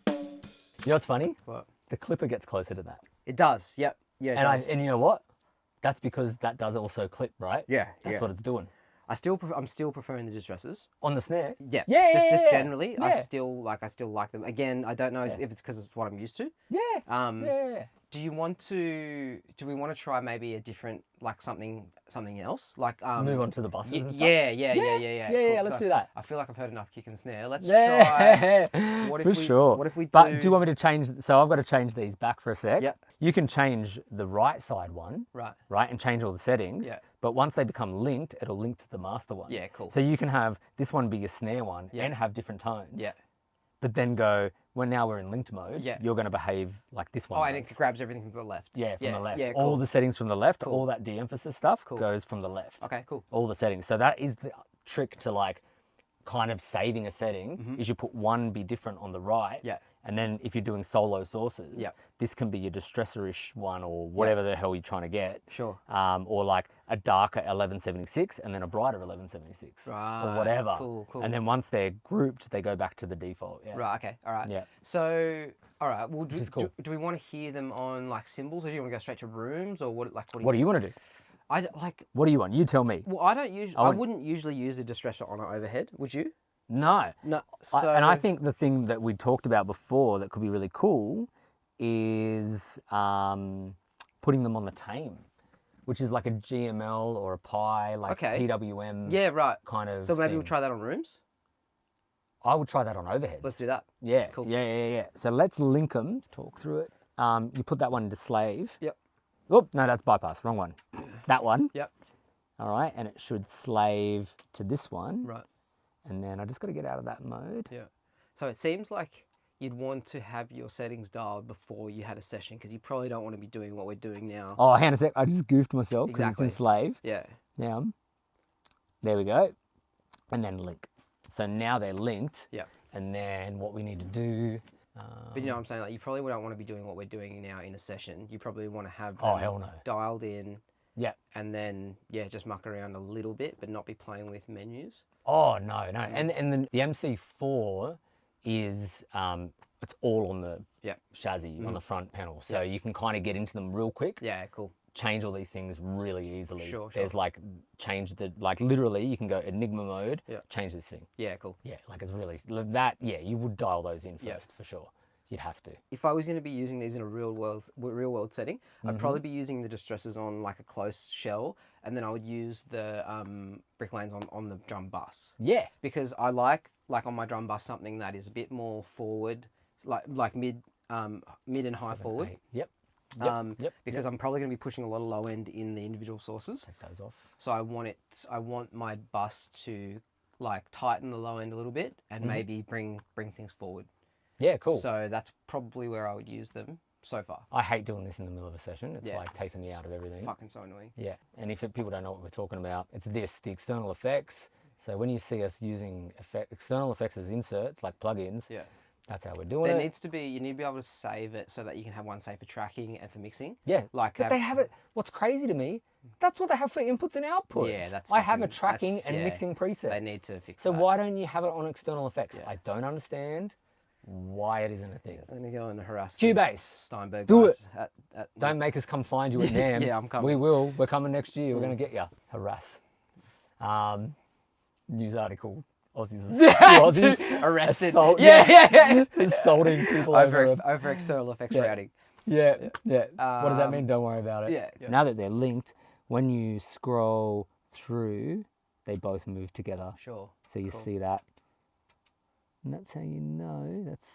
You know what's funny? What? The clipper gets closer to that. It does. Yep. Yeah. It does. And you know what? That's because that does also clip, right? Yeah. That's yeah. what it's doing. I'm still preferring the distressors. On the snare? Yeah. Yeah, Just yeah. generally, I Yeah. still like them. Again, I don't know if it's because it's what I'm used to. Yeah. Yeah. Do we want to try maybe a different, like something else? Like Move on to the buses and stuff? Yeah. Yeah, Cool. let's do that. I feel like I've heard enough kick and snare. Let's Yeah, try. What if for we, sure. What if we do? But do you want me to change? So I've got to change these back for a sec. Yep. You can change the right side one, Right. and change all the settings. Yeah. But once they become linked, it'll link to the master one. Yeah, cool. So you can have this one be your snare one Yeah. and have different tones. Yeah. But then go, when now we're in linked mode, Yeah. you're going to behave like this one Oh, and does. it grabs everything from the left. Yeah, from the left. Yeah, All cool. the settings from the left, Cool. all that de-emphasis stuff Cool. goes from the left. Okay, cool. All the settings. So that is the trick to like kind of saving a setting is you put one be different on the right. Mm-hmm. Yeah. And then if you're doing solo sources, Yeah. this can be your distressor-ish one or whatever the hell you're trying to get. Sure. Or like a darker 1176 and then a brighter 1176 Right, or whatever. cool. And then once they're grouped, they go back to the default. Yeah. Right. Okay. All right. Yeah. So, all right. Well, is cool. do we want to hear them on like cymbals, or do you want to go straight to rooms, or what? Like, What do you want to do? I like. What do you want? You tell me. Well, I don't usually. I wouldn't- wouldn't usually use a distressor on an overhead. Would you? No. No. And I think the thing that we talked about before that could be really cool is putting them on the tame, which is like a GML or a Pi, like Okay. PWM Yeah. Right. kind of So maybe thing. we'll try that on rooms. I would try that on overheads. Let's do that. Yeah, Cool. yeah. So let's link them, talk through it. You put that one into slave. Yep. Oh, no, that's bypass, wrong one. That one. Yep. All right, and it should slave to this one. Right. And then I just got to get out of that mode. Yeah. So it seems like you'd want to have your settings dialed before you had a session, because you probably don't want to be doing what we're doing now. Oh, hang on a sec. I just goofed myself because Exactly. it's in slave. Yeah. Now, there we go. and then link. So now they're linked. Yeah. And then what we need to do. But you know what I'm saying? Like, you probably don't want to be doing what we're doing now in a session. You probably want to have Oh, them hell no. dialed in. Yeah. And then, yeah, just muck around a little bit, but not be playing with menus. Oh, no. And the MC4 is, it's all on the chassis, on the front panel. So you can kind of get into them real quick. Yeah, cool. Change all these things really easily. Sure. There's like, like literally you can go Enigma mode, change this thing. Yeah, cool. Yeah, like it's really, you would dial those in first for sure. You'd have to. If I was going to be using these in a real world setting, I'd probably be using the distressors on like a close shell, and then I would use the Bricklanes on the drum bus. Yeah. Because I like on my drum bus something that is a bit more forward, like mid and high forward. 8. Yep. Because I'm probably going to be pushing a lot of low end in the individual sources. Take those off. So I want my bus to like tighten the low end a little bit and maybe bring things forward. Yeah, cool. So that's probably where I would use them so far. I hate doing this in the middle of a session. It's Yeah, like taking me out of everything. Fucking so annoying. Yeah, and if people don't know what we're talking about, it's the external effects. So when you see us using external effects as inserts, like plugins, that's how we're doing There it. needs to be, you need to be able to save it so that you can have one save for tracking and for mixing. Yeah, Like but they have it. What's crazy to me, that's what they have for inputs and outputs. Yeah, that's I have a fucking- tracking that's- and yeah. mixing preset. They need to fix So that. why don't you have it on external effects? Yeah. I don't understand why it isn't a thing. I'm going to go and harass Cubase. Steinberg Do guys at Don't make us come find you at NAMM. Yeah, I'm coming. We will. We're coming next year. We're going to get you. Harass. News article. Aussies. arrested. Assault, yeah. Assaulting people over over external effects routing. Yeah. What does that mean? Don't worry about it. Yeah. Now that they're linked, when you scroll through, they both move together. Sure. So you see that. And that's how you know that's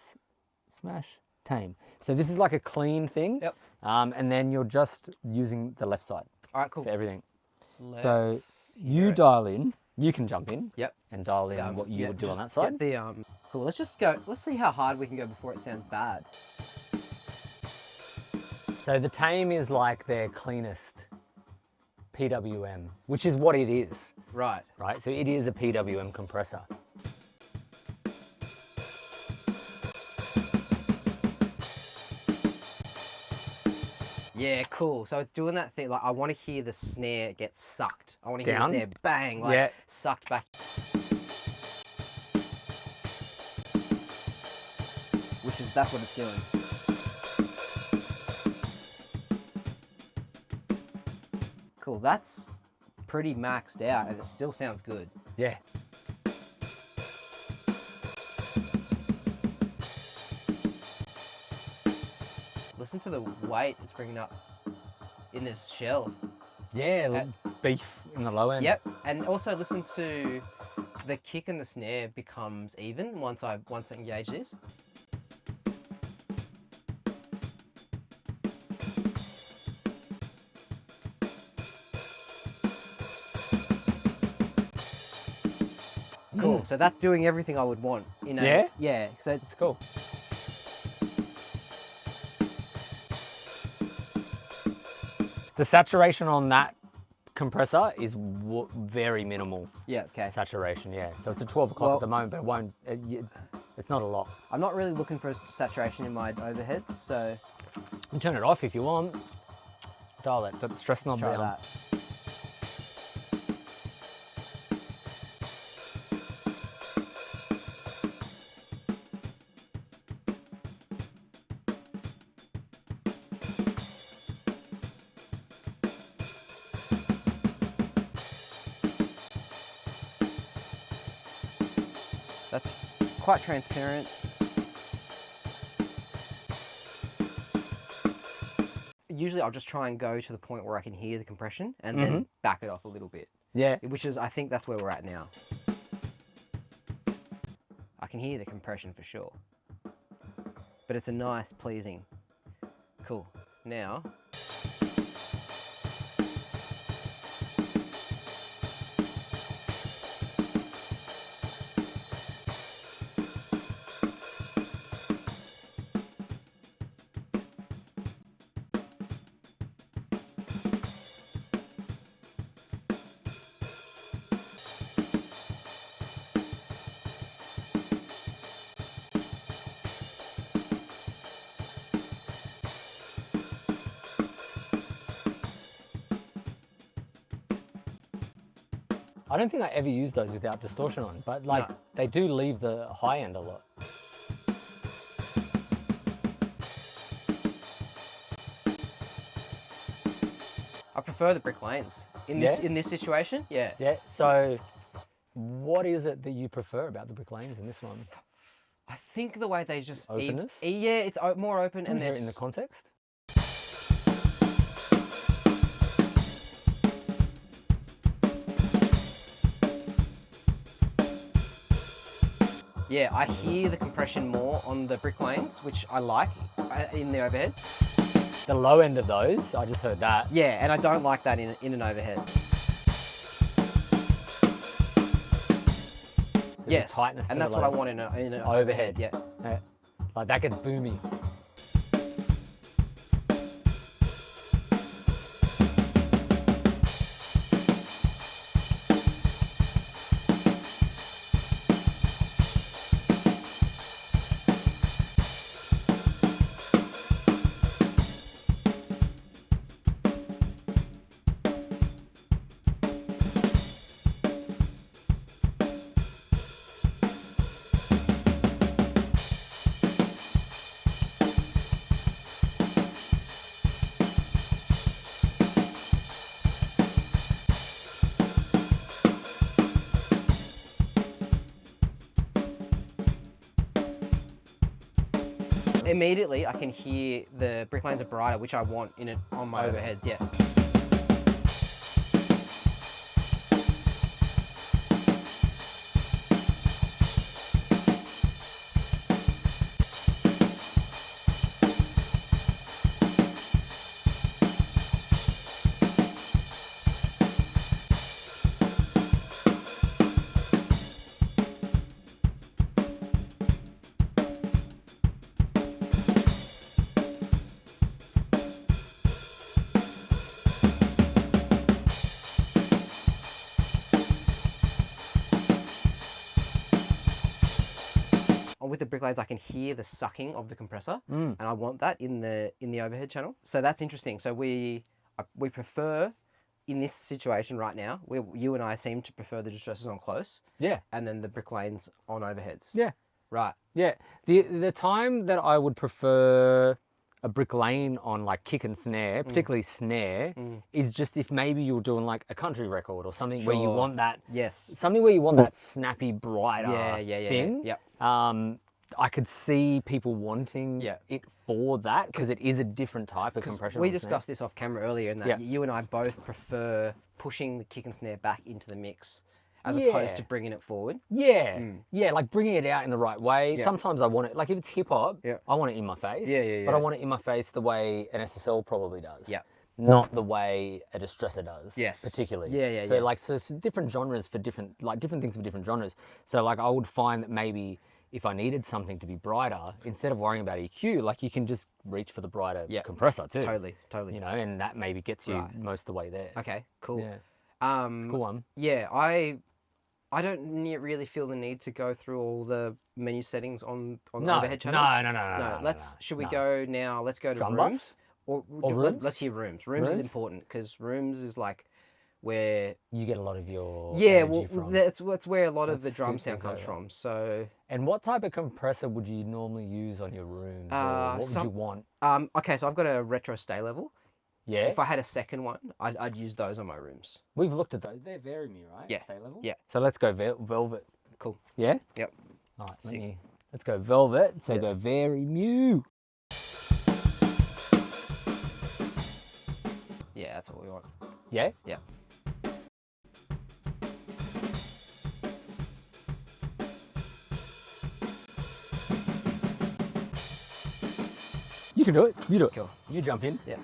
smash tame. So this is like a clean thing. Yep. And then you're just using the left side All right, cool. for everything. Let's You hear it. dial in. You can jump in. Yep. And dial in what you would do on that side. Get the cool. Let's just go. Let's see how hard we can go before it sounds bad. So the tame is like their cleanest PWM, which is what it is, Right. right? So it is a PWM compressor. Yeah, cool. So it's doing that thing. Like, I want to hear the snare get sucked. I want to hear Down? the snare bang, like Yeah. sucked back. That's what it's doing. Cool. That's pretty maxed out, and it still sounds good. Yeah. Listen to the weight it's bringing up in this shell. Yeah, beef in the low end. Yep, and also listen to the kick and the snare becomes even once I engage this. Cool. So that's doing everything I would want. In a, Yeah? Yeah. So it's It's cool. The saturation on that compressor is very minimal yeah. Okay. saturation, yeah. So it's at 12 o'clock Well- at the moment, but it won't, it's not a lot. I'm not really looking for a saturation in my overheads, so You can turn it off if you want. Dial that, but stress knob try down. that. That's quite transparent. Usually I'll just try and go to the point where I can hear the compression and then back it off a little bit. Yeah. Which is, I think that's where we're at now. I can hear the compression for sure. But it's a nice, pleasing. Cool. Now, I don't think I ever used those without distortion on, but like No. they do leave the high end a lot. I prefer the brick lanes in this situation. Yeah. Yeah. So, what is it that you prefer about the brick lanes in this one? I think the way they just Openness? yeah, it's more open Can and you hear there's it in the context? yeah, I hear the compression more on the brick lanes, which I like in the overheads. The low end of those, I just heard that. Yeah, and I don't like that in an overhead. Yes, tightness to and the that's what I lows. want in an Overhead. Yeah. Yeah. Like that gets boomy. Immediately, I can hear the brick lanes are brighter, which I want in it on my overheads. Yeah. With the brick lanes, I can hear the sucking of the compressor, and I want that in the overhead channel. So that's interesting. So we prefer in this situation right now, you and I seem to prefer the distressors on close, Yeah. and then the brick lanes on overheads. Yeah. Right. Yeah. The time that I would prefer a brick lane on like kick and snare, particularly snare, is just if maybe you're doing like a country record or something where you Sure. want that Yes. something where you want that snappy, brighter Yeah. thing. Yep. I could see people wanting Yeah. it for that because it is a different type of compression. We on snare. discussed this off camera earlier, and that Yeah. you and I both prefer pushing the kick and snare back into the mix as opposed Yeah. to bringing it forward. Yeah, yeah, like bringing it out in the right way. Yeah. Sometimes I want it, like if it's hip hop, Yeah. I want it in my face. Yeah. But I want it in my face the way an SSL probably does. Yeah. Not the way a distressor does. Yes. Particularly. Yeah. For like so different genres for different things for different genres. So like I would find that maybe if I needed something to be brighter, instead of worrying about EQ, like you can just reach for the brighter compressor too. Totally. You know, and that maybe gets you Right. most of the way there. Okay. Cool. Yeah. It's a cool one. Yeah, I don't really feel the need to go through all the menu settings on overhead channels. No. Should we go now? Let's go to Drum rooms. bus? Or rooms? Let's hear rooms. Rooms is Rooms? important because rooms is like where You get a lot of your well energy from. that's where a lot of the That's drum good sound to comes say, from. So And what type of compressor would you normally use on your rooms? Or what would you want? okay, so I've got a retro stay level. Yeah, If I had a second one, I'd use those on my rooms. we've looked at those. They're Vari-Mu, right? Yeah, Stay level. yeah. So let's go velvet. Cool. Yeah. Yep. All right. Sick. Let's go velvet. So Yeah. go Vari-Mu. Yeah, that's what we want. Yeah. Yeah. You can do it. You do it. Cool. You jump in. Yeah.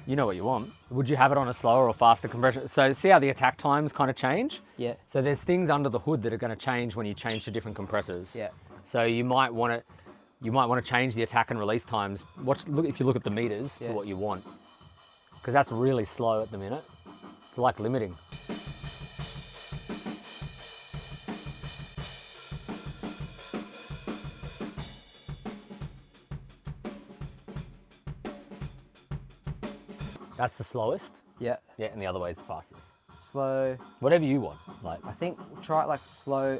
You know what you want. Would you have it on a slower or faster compression? So see how the attack times kind of change? Yeah. So there's things under the hood that are going to change when you change to different compressors. Yeah. So you might want to change the attack and release times. If you look at the meters to Yeah. what you want, because that's really slow at the minute. It's like limiting. That's the slowest. Yeah. Yeah, and the other way is the fastest. slow. Whatever you want. Like, I think we'll try it like slow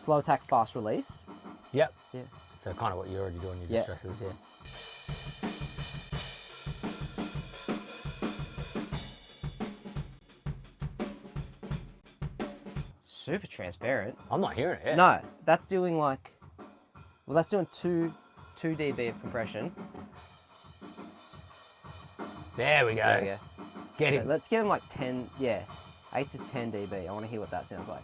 attack, fast release. yep. Yeah. So kind of what you're already doing, your Yeah. distressors, yeah. Super transparent. I'm not hearing it. No, that's doing like, well, that's doing 2 dB of compression. There we go. There we go. Get Okay, him. let's get them like 10, yeah, 8 to 10 dB. I want to hear what that sounds like.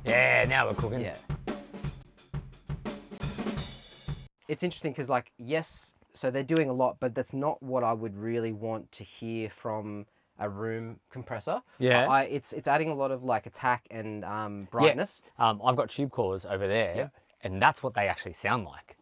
Yeah, now we're cooking. Yeah. It's interesting because, like, yes, so they're doing a lot, but that's not what I would really want to hear from a room compressor. Yeah. It's adding a lot of like attack and brightness. Yeah. I've got tube cores over there, Yep. and that's what they actually sound like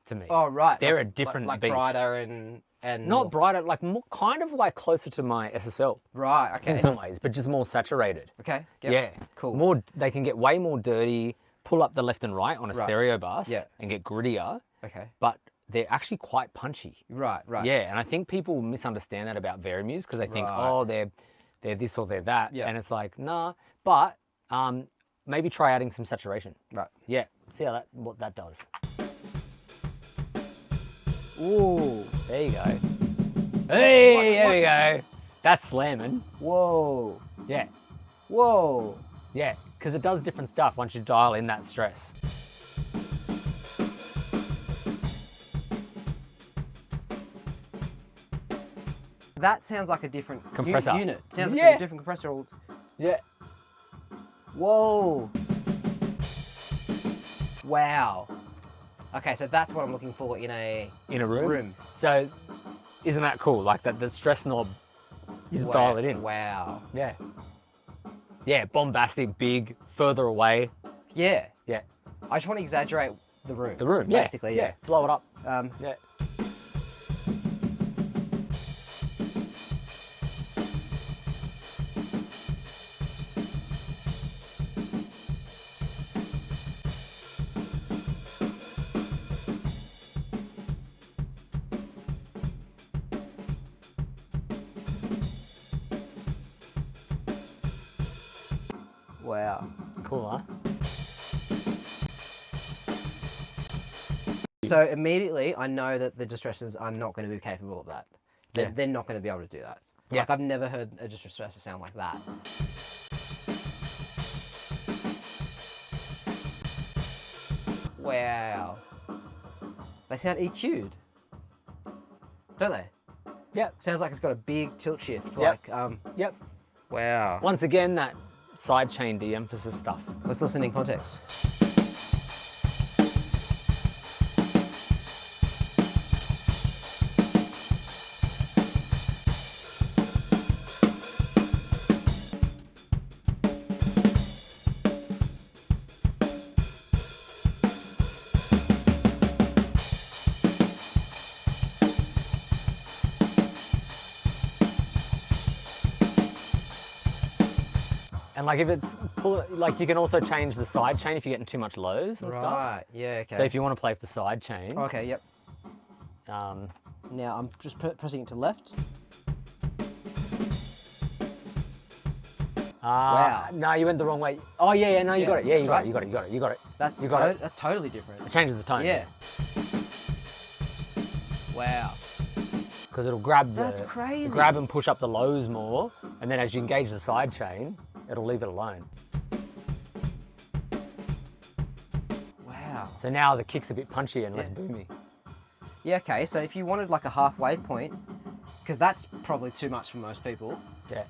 to me. Oh right, They're like, a different like beast. brighter and Not more, brighter, like more, kind of like closer to my SSL right. Okay. in some ways, but just more saturated. Okay. Yep. Yeah. Cool. More, they can get way more dirty, pull up the left and right on a Right. stereo bus Yeah. and get grittier, Okay. but they're actually quite punchy. Right. Right. Yeah, and I think people misunderstand that about Vari-Mus because they think, Right. oh, they're this or they're that, Yeah. and it's like, nah. But maybe try adding some saturation. Right. Yeah, see how what that does. Ooh. There you go. Hey, there we go. That's slamming. Whoa. Yeah, Whoa. yeah, because it does different stuff once you dial in that stress. That sounds like a different Compressor. unit. Sounds like Yeah. a different compressor. Yeah. Whoa. Wow. Okay, so that's what I'm looking for in a In a room. room. So, isn't that cool? Like that, the stress knob, you just dial it in. Wow. Yeah. Yeah, bombastic, big, further away. Yeah. Yeah. I just want to exaggerate the room. The room, yeah. Basically, yeah. Blow it up. Yeah. Wow. Cool, huh? So immediately, I know that the distressors are not going to be capable of that. Yeah. They're not going to be able to do that. Yeah. Like, I've never heard a distressor sound like that. Wow. They sound EQ'd, don't they? Yep. Sounds like it's got a big tilt shift. Yep. Like, Yep. wow. Once again, that sidechain de-emphasis stuff. Let's listen in context. And like if it's like you can also change the side chain if you're getting too much lows and stuff. Right. Yeah. Okay. So if you want to play with the side chain, Okay. Yep. um, Now I'm just pressing it to left. Wow. No, you went the wrong way. Oh yeah, no, you Yeah, got it. Yeah, you that's got right. it. You got it. You got it. You got it. That's You got it. That's totally different. It changes the tone. Yeah. Wow. Because it'll grab That's crazy. grab and push up the lows more, and then as you engage the side chain, it'll leave it alone. Wow. So now the kick's a bit punchy and less Yeah. boomy. Yeah. Okay. So if you wanted like a halfway point, because that's probably too much for most people. Yeah.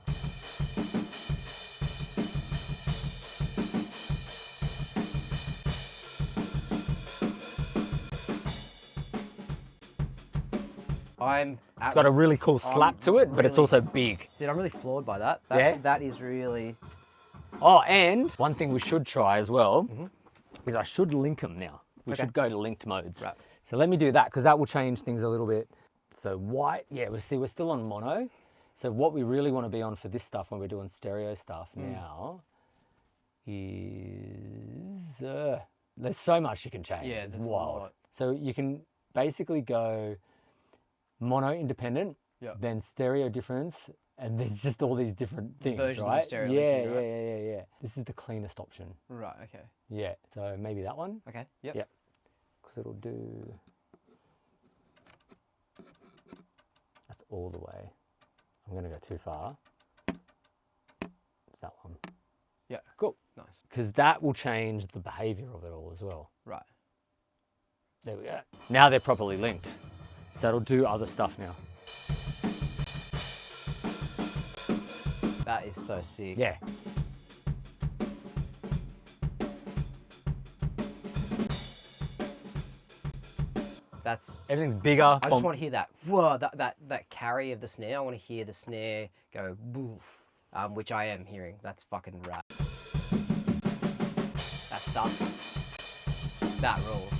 It's It's got a really cool slap to it, but it's really- also big. Dude, I'm really floored by that. Yeah? That is really. Oh, and one thing we should try as well is I should link them now. We Okay. should go to linked modes. Right. So let me do that because that will change things a little bit. So white, yeah, we're still on mono. So what we really want to be on for this stuff when we're doing stereo stuff now is there's so much you can change. Yeah, it's there's a wild. lot. So you can basically go mono independent, Yeah. then stereo difference, and there's just all these different things, Versions of right? stereo yeah, linking, right? yeah. This is the cleanest option. Right. Okay. Yeah, so maybe that one. Okay. Yep. Yeah, because it'll do. That's all the way. I'm gonna go too far. It's that one. Yeah. Cool. Nice. Because that will change the behavior of it all as well. Right. There we go. Now they're properly linked. So it'll do other stuff now. That is so sick. Yeah. That's. Everything's bigger. I just want to hear that. Whoa! That carry of the snare. I want to hear the snare go woof, which I am hearing. That's fucking rad. That sucks. That rules.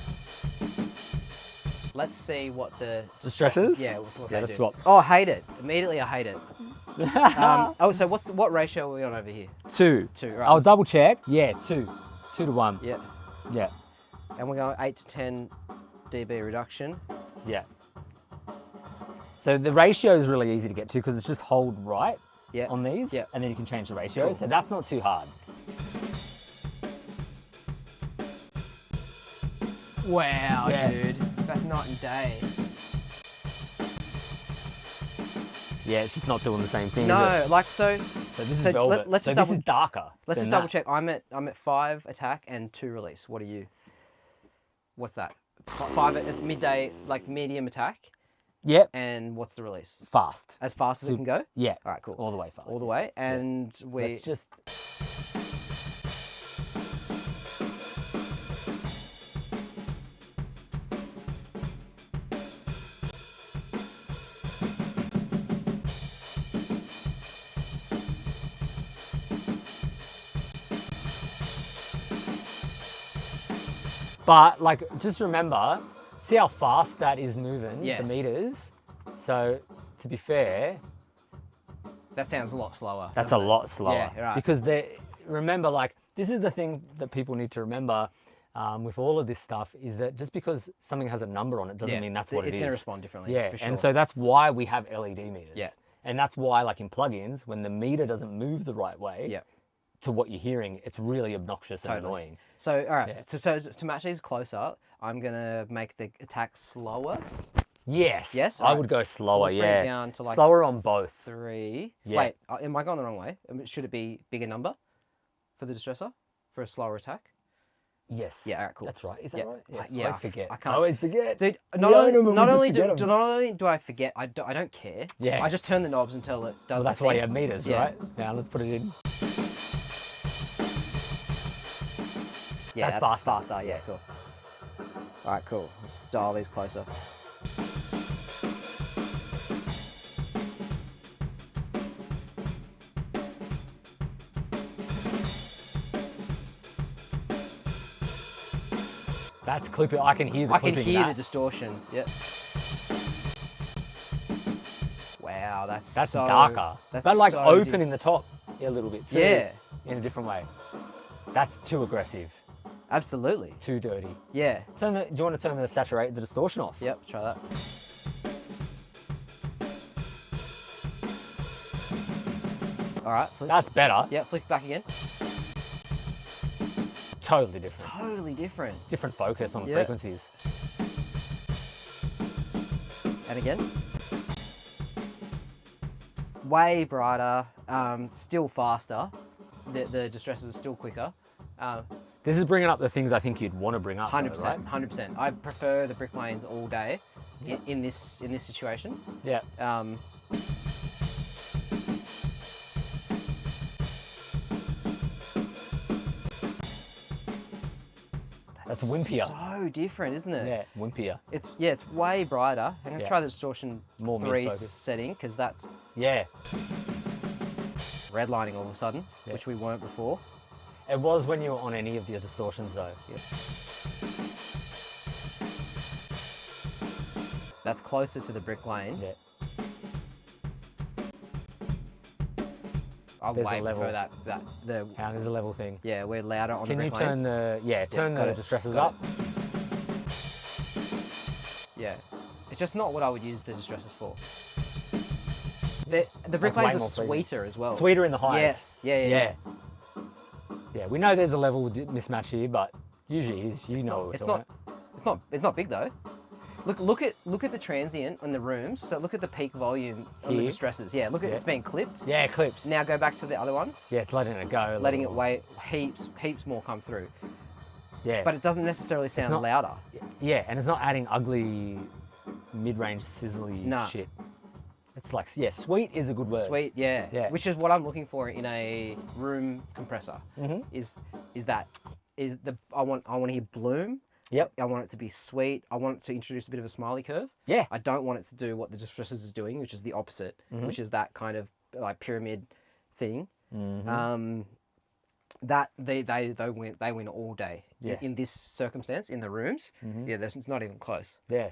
Let's see what the Distressors? Yeah, what Yeah, they let's do. swap. Oh, I hate it. Immediately, I hate it. So what ratio are we on over here? 2. 2. Right. I'll double check. Yeah, 2. 2 to 1. Yeah. Yeah. And we're going 8 to 10 dB reduction. Yeah. So the ratio is really easy to get to because it's just hold right Yeah. on these, Yeah. and then you can change the ratio. Cool. So that's not too hard. Wow, Yeah. dude. That's night and day. Yeah, it's just not doing the same thing. is No, it? like so. So this is so velvet. let's so just this double- is darker. Let's than just double that. check. I'm at 5 attack and 2 release. What are you? What's that? 5 at midday, like medium attack. Yep. And what's the release? Fast. As fast as it can go. Yeah. All right, cool. All the way fast. All the way, and we. Let's just. But like, just remember, see how fast that is moving, Yes. the meters. So to be fair, That sounds a lot slower. that's a lot slower. Yeah, right. Because remember, like, this is the thing that people need to remember with all of this stuff is that just because something has a number on it doesn't mean that's what it is. It's going to respond differently. Yeah, for sure. and so that's why we have LED meters. Yeah. And that's why, like in plugins, when the meter doesn't move the right way Yeah. to what you're hearing, it's really obnoxious and Totally. annoying. So, all right. Yeah. So to match these closer, I'm going to make the attack slower. Yes. Yes? I Alright. would go So slower, let's bring it yeah. down to like slower on both. 3. Yeah. Wait, am I going the wrong way? Should it be bigger number for the distressor for a slower attack? Yes. Yeah, alright, cool. That's right. Is that Yeah. right? Yeah. Yeah, I always forget. I I can't- always forget. Dude, We not own only, 'em and we not, just only forget 'em. not only do I forget, I don't care. Yeah. I just turn the knobs until it does Well, the that's why thing. you have meters, Yeah. right? Now let's put it in. Yeah, That's that's faster. faster. Yeah, cool. All right, cool. Let's dial these closer. That's clipping. I can hear the I can clipping. hear the that. distortion. Yep. Wow, that's That's so, darker. That's but like so open in the top a little bit too. Yeah. In a different way. That's too aggressive. Absolutely. Too dirty. Yeah. Do you want to turn the saturate, the distortion off? Yep. Try that. All right. Flick. That's better. Yep. Flick back again. Totally different. Totally different. Different focus on Yeah. frequencies. And again. Way brighter. Still faster. The distressors are still quicker. This is bringing up the things I think you'd want to bring up. 100%. Right? 100%. I prefer the brick lanes all day in this situation. Yeah. That's wimpier. So different, isn't it? Yeah, wimpier. It's way brighter. I'm gonna Yeah. try the distortion More 3 mid-focus. setting because that's Yeah. redlining all of a sudden, Yeah. which we weren't before. It was when you were on any of the distortions though. Yep. That's closer to the brick lane. Yeah. I There's a way level. prefer the How there's a level thing. yeah, we're louder on Can the you brick turn lanes. turn got the it, distressors got up? it. Yeah. It's just not what I would use the distressors for. The brick way lanes are more pleasing. sweeter as well. Sweeter in the highs. Yes. Yeah. Yeah, we know there's a level mismatch here, but usually is. You know what we're talking about. It's not big though. Look at the transient on the rooms. So look at the peak volume on the Here? distressors. Yeah, look at it's being clipped. Yeah, clips. Now go back to the other ones. Yeah, it's letting it go. Letting it weigh heaps more come through. Yeah. But it doesn't necessarily sound not- louder. Yeah, and it's not adding ugly, mid-range, sizzly Nah. shit. It's like, yeah, sweet is a good word. Sweet, yeah. Yeah. Which is what I'm looking for in a room compressor. Is I want to hear bloom. Yep. I want it to be sweet. I want it to introduce a bit of a smiley curve. Yeah. I don't want it to do what the distressors is doing, which is the opposite, which is that kind of like pyramid thing. That they win all day. Yeah. In this circumstance, in the rooms, it's not even close. Yeah.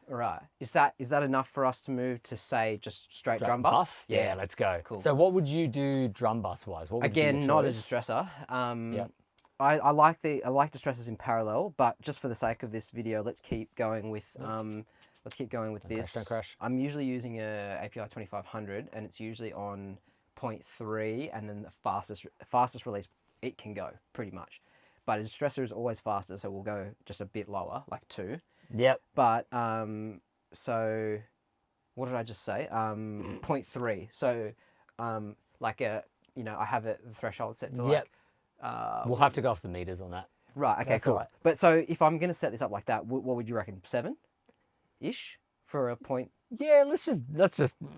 All right. Is that enough for us to move to say just straight drum bus? Yeah, let's go. Cool. So what would you do drum bus wise? What would be Again, your not a choice? distressor. Yep. I like distressors in parallel, but just for the sake of this video, let's keep going with this. Don't crash. I'm usually using a API 2500, and it's usually on 0.3, and then the fastest release it can go pretty much. But a distressor is always faster, so we'll go just a bit lower, like 2. Yep. But so what did I just say? 0.3. So like I have the threshold set to like. Yep. We'll have to go off the meters on that. Right. Okay. That's Cool. all right. But so if I'm going to set this up like that, what would you reckon? 7-ish for a point? Yeah, let's just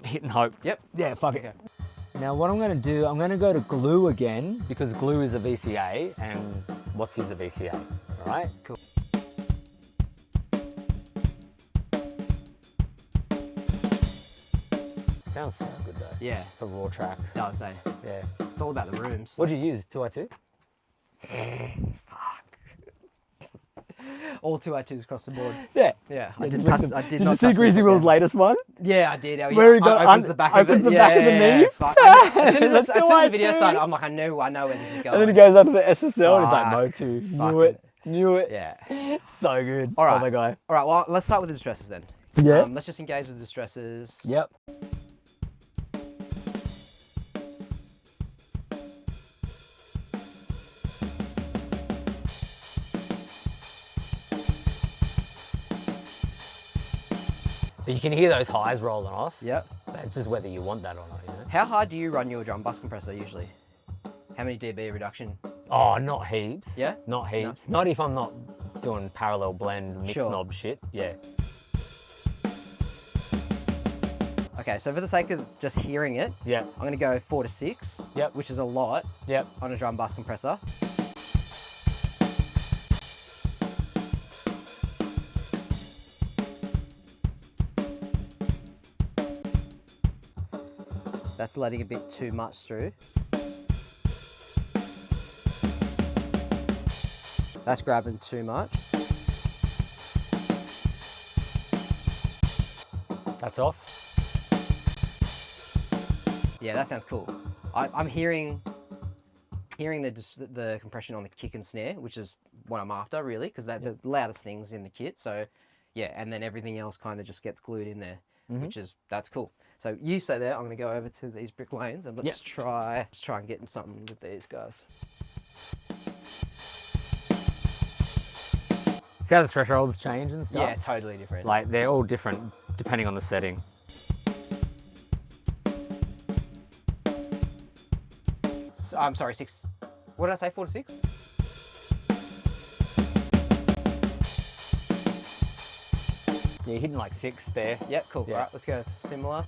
hit and hope. Yep. Yeah, fuck it. Okay. Now what I'm going to do, I'm going to go to glue again because glue is a VCA and what's is a VCA, all right? Cool. Sounds so good though. Yeah. For raw tracks. Does they? Yeah. It's all about the rooms. What'd you use? 2i2? All 2i2s across the board. Yeah. Yeah. Yeah, I did Did not you see touch Greasy the Will's down. latest one? Yeah, I did. Oh, Where he yeah. got Opens the back of it. opens the back of the Yeah, knee. fuck. As soon as the video 2i2. started, I'm like, I know where this is going. And then he goes under the SSL and Fuck. it's like Mo2. Knew it. Yeah. So good. All right. Other guy. All right. Well, let's start with the distressors then. Yeah. Let's just engage with the distressors. Yep. You can hear those highs rolling off. Yep. It's just whether you want that or not, you know? How hard do you run your drum bus compressor usually? How many dB reduction? Oh, not heaps. Yeah? Not heaps. Not if I'm not doing parallel blend, mix Sure. knob shit. Yeah. Okay, so for the sake of just hearing it, Yep. I'm going to go 4 to 6, Yep. which is a lot Yep. on a drum bus compressor. That's letting a bit too much through. That's grabbing too much. That's off. Yeah, that sounds cool. I'm hearing the compression on the kick and snare, which is what I'm after really, because they're the loudest things in the kit. So yeah, and then everything else kind of just gets glued in there, that's cool. So you say there, I'm going to go over to these brick lanes and let's try and get something with these guys. See how the thresholds change and stuff? Yeah, totally different. Like they're all different depending on the setting. I'm sorry, 6. What did I say? 4 to 6? Yeah, you're hitting like 6 there. Yep, cool. Yeah. All right, let's go similar.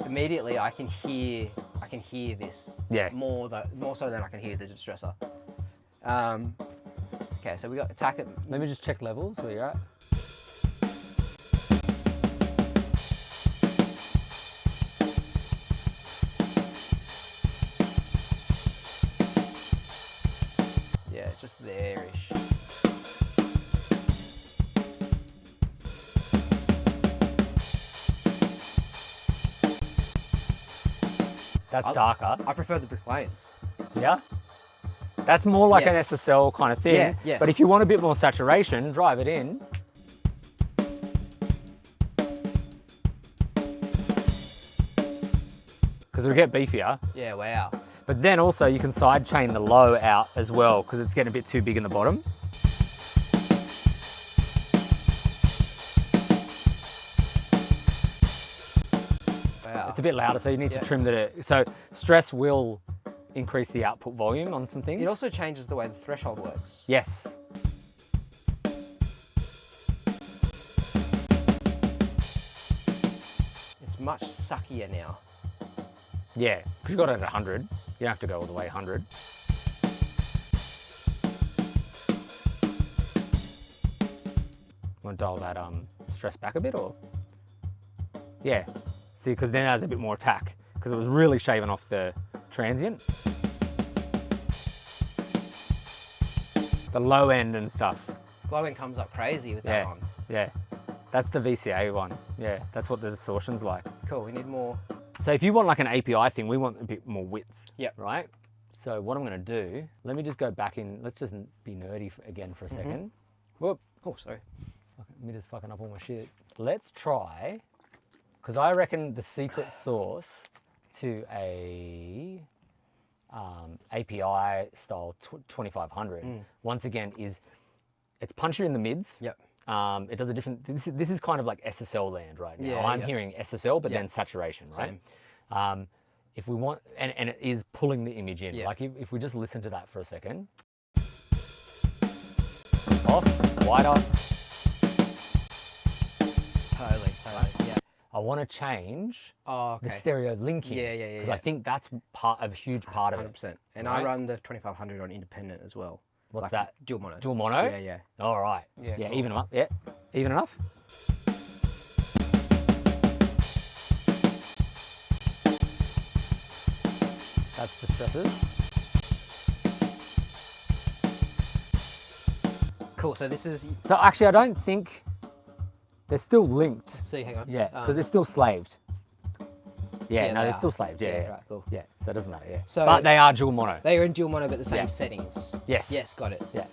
Immediately, I can hear this. Yeah. More so than I can hear the distressor. Okay, so we got attack it. Let me just check levels where you're at. Yeah, just there-ish. That's darker. I prefer the brick lanes. Yeah? That's more like Yeah. an SSL kind of thing. Yeah, yeah. But if you want a bit more saturation, drive it in. Because it'll get beefier. Yeah, wow. But then also you can side chain the low out as well because it's getting a bit too big in the bottom. Wow. It's a bit louder, so you need Yeah. to trim the. So stress will increase the output volume on some things. It also changes the way the threshold works. Yes. It's much suckier now. Yeah, because you got it at 100. You don't have to go all the way 100. Want to dial that stress back a bit, or? Yeah. See, because then it has a bit more attack, because it was really shaving off the transient. The low end and stuff. Low end comes up crazy with that Yeah. one. Yeah. That's the VCA one. Yeah, that's what the distortion's like. Cool, we need more. So if you want like an API thing, we want a bit more width. Yep. Right? So what I'm going to do, let me just go back in. Let's just be nerdy again for a second. Whoop. Oh, sorry. Mitta's fucking up all my shit. Let's try, because I reckon the secret sauce to a API style 2500, once again, is it's punchier in the mids. Yep. It does a different, this is kind of like SSL land right now. Yeah, I'm yeah. hearing SSL, but Yeah. then saturation, right? Same. If we want, and it is pulling the image in. Yeah. Like if we just listen to that for a second. Off, wider. Totally. Yeah. I want to change Oh, okay. the stereo linking. Yeah, yeah, yeah, Because yeah. I think that's a huge part of it. 100%. And Right. I run the 2500 on independent as well. What's Like that? Dual mono. Dual mono? Yeah, yeah. All right. Yeah, Yeah, cool. even them up. Yeah, even enough. That's distressors. Cool, so this is, So actually, I don't think they're still linked. see, hang on. Yeah, because they're still slaved. Yeah, Yeah, no, they they're are. still slaved. Yeah, Yeah, yeah. right, cool. Yeah, so it doesn't matter. Yeah. So- but they are dual mono. They are in dual mono, but the same Yeah. settings. Yes. Yes, got it. Yeah.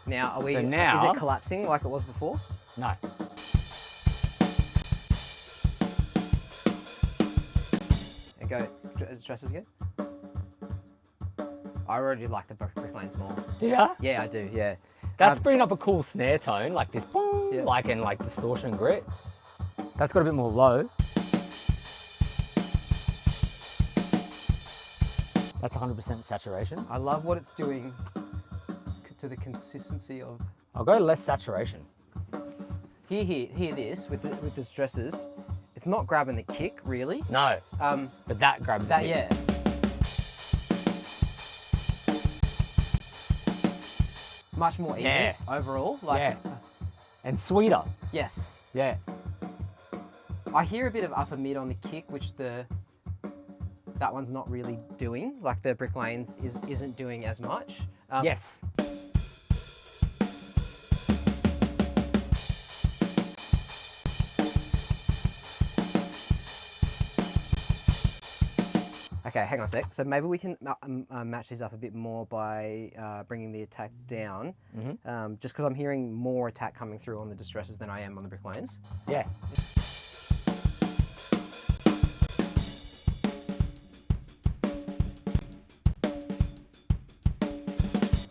Now, are we, So is now- it collapsing like it was before? No. And go, stresses again? I already like the brick lanes more. Do ya? Yeah, I do, yeah. That's bringing up a cool snare tone, like this, boom, Yeah. like and like distortion and grit. That's got a bit more low. That's 100% saturation. I love what it's doing to the consistency of. I'll go less saturation. Hear this with the stresses. It's not grabbing the kick really. No, Um, but that grabs that the yeah. kick. Much more even Yeah. overall. Like, Yeah. And sweeter. Yes. Yeah. I hear a bit of upper mid on the kick, which that one's not really doing. Like the Brick Lanes isn't doing as much. Yes. Okay, hang on a sec. So maybe we can match these up a bit more by bringing the attack down. Just because I'm hearing more attack coming through on the distressors than I am on the Brick Lanes. Yeah.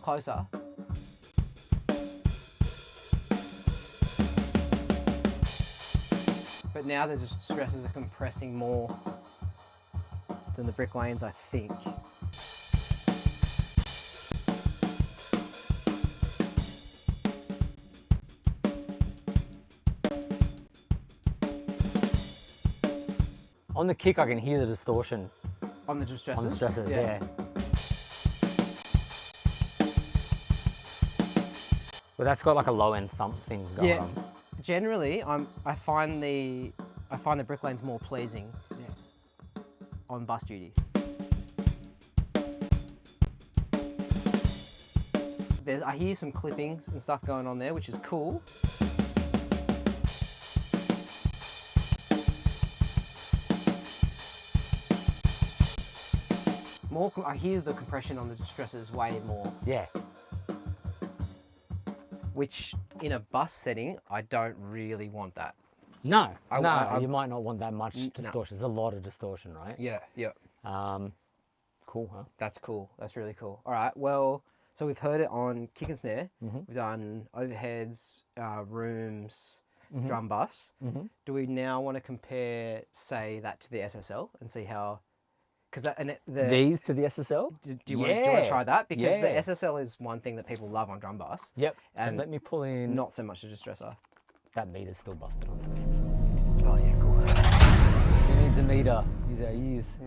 Closer. But now the distressors are compressing more than the Brick Lanes, I think. On the kick, I can hear the distortion On the distressors? on the stressors. Yeah. But that's got like a low end thump thing going Yeah. on. Generally, I find the Brick Lanes more pleasing on bus duty. I hear some clippings and stuff going on there, which is cool. more. I hear the compression on the Distressors way more, Yeah. which in a bus setting, I don't really want that. No, I- you might not want that much distortion. There's a lot of distortion, right? Yeah, yeah. Cool, huh? That's cool. That's really cool. All right. Well, so we've heard it on kick and snare. We've done overheads, rooms, drum bus. Do we now want to compare, say, that to the SSL and see how? Because These to the SSL? do you want to try that? Because the Yeah. SSL is one thing that people love on drum bus. Yep. So And let me pull in. Not so much the Distressor. That meter's still busted on the SSL. Oh yeah, cool. He needs a meter. Use our ears.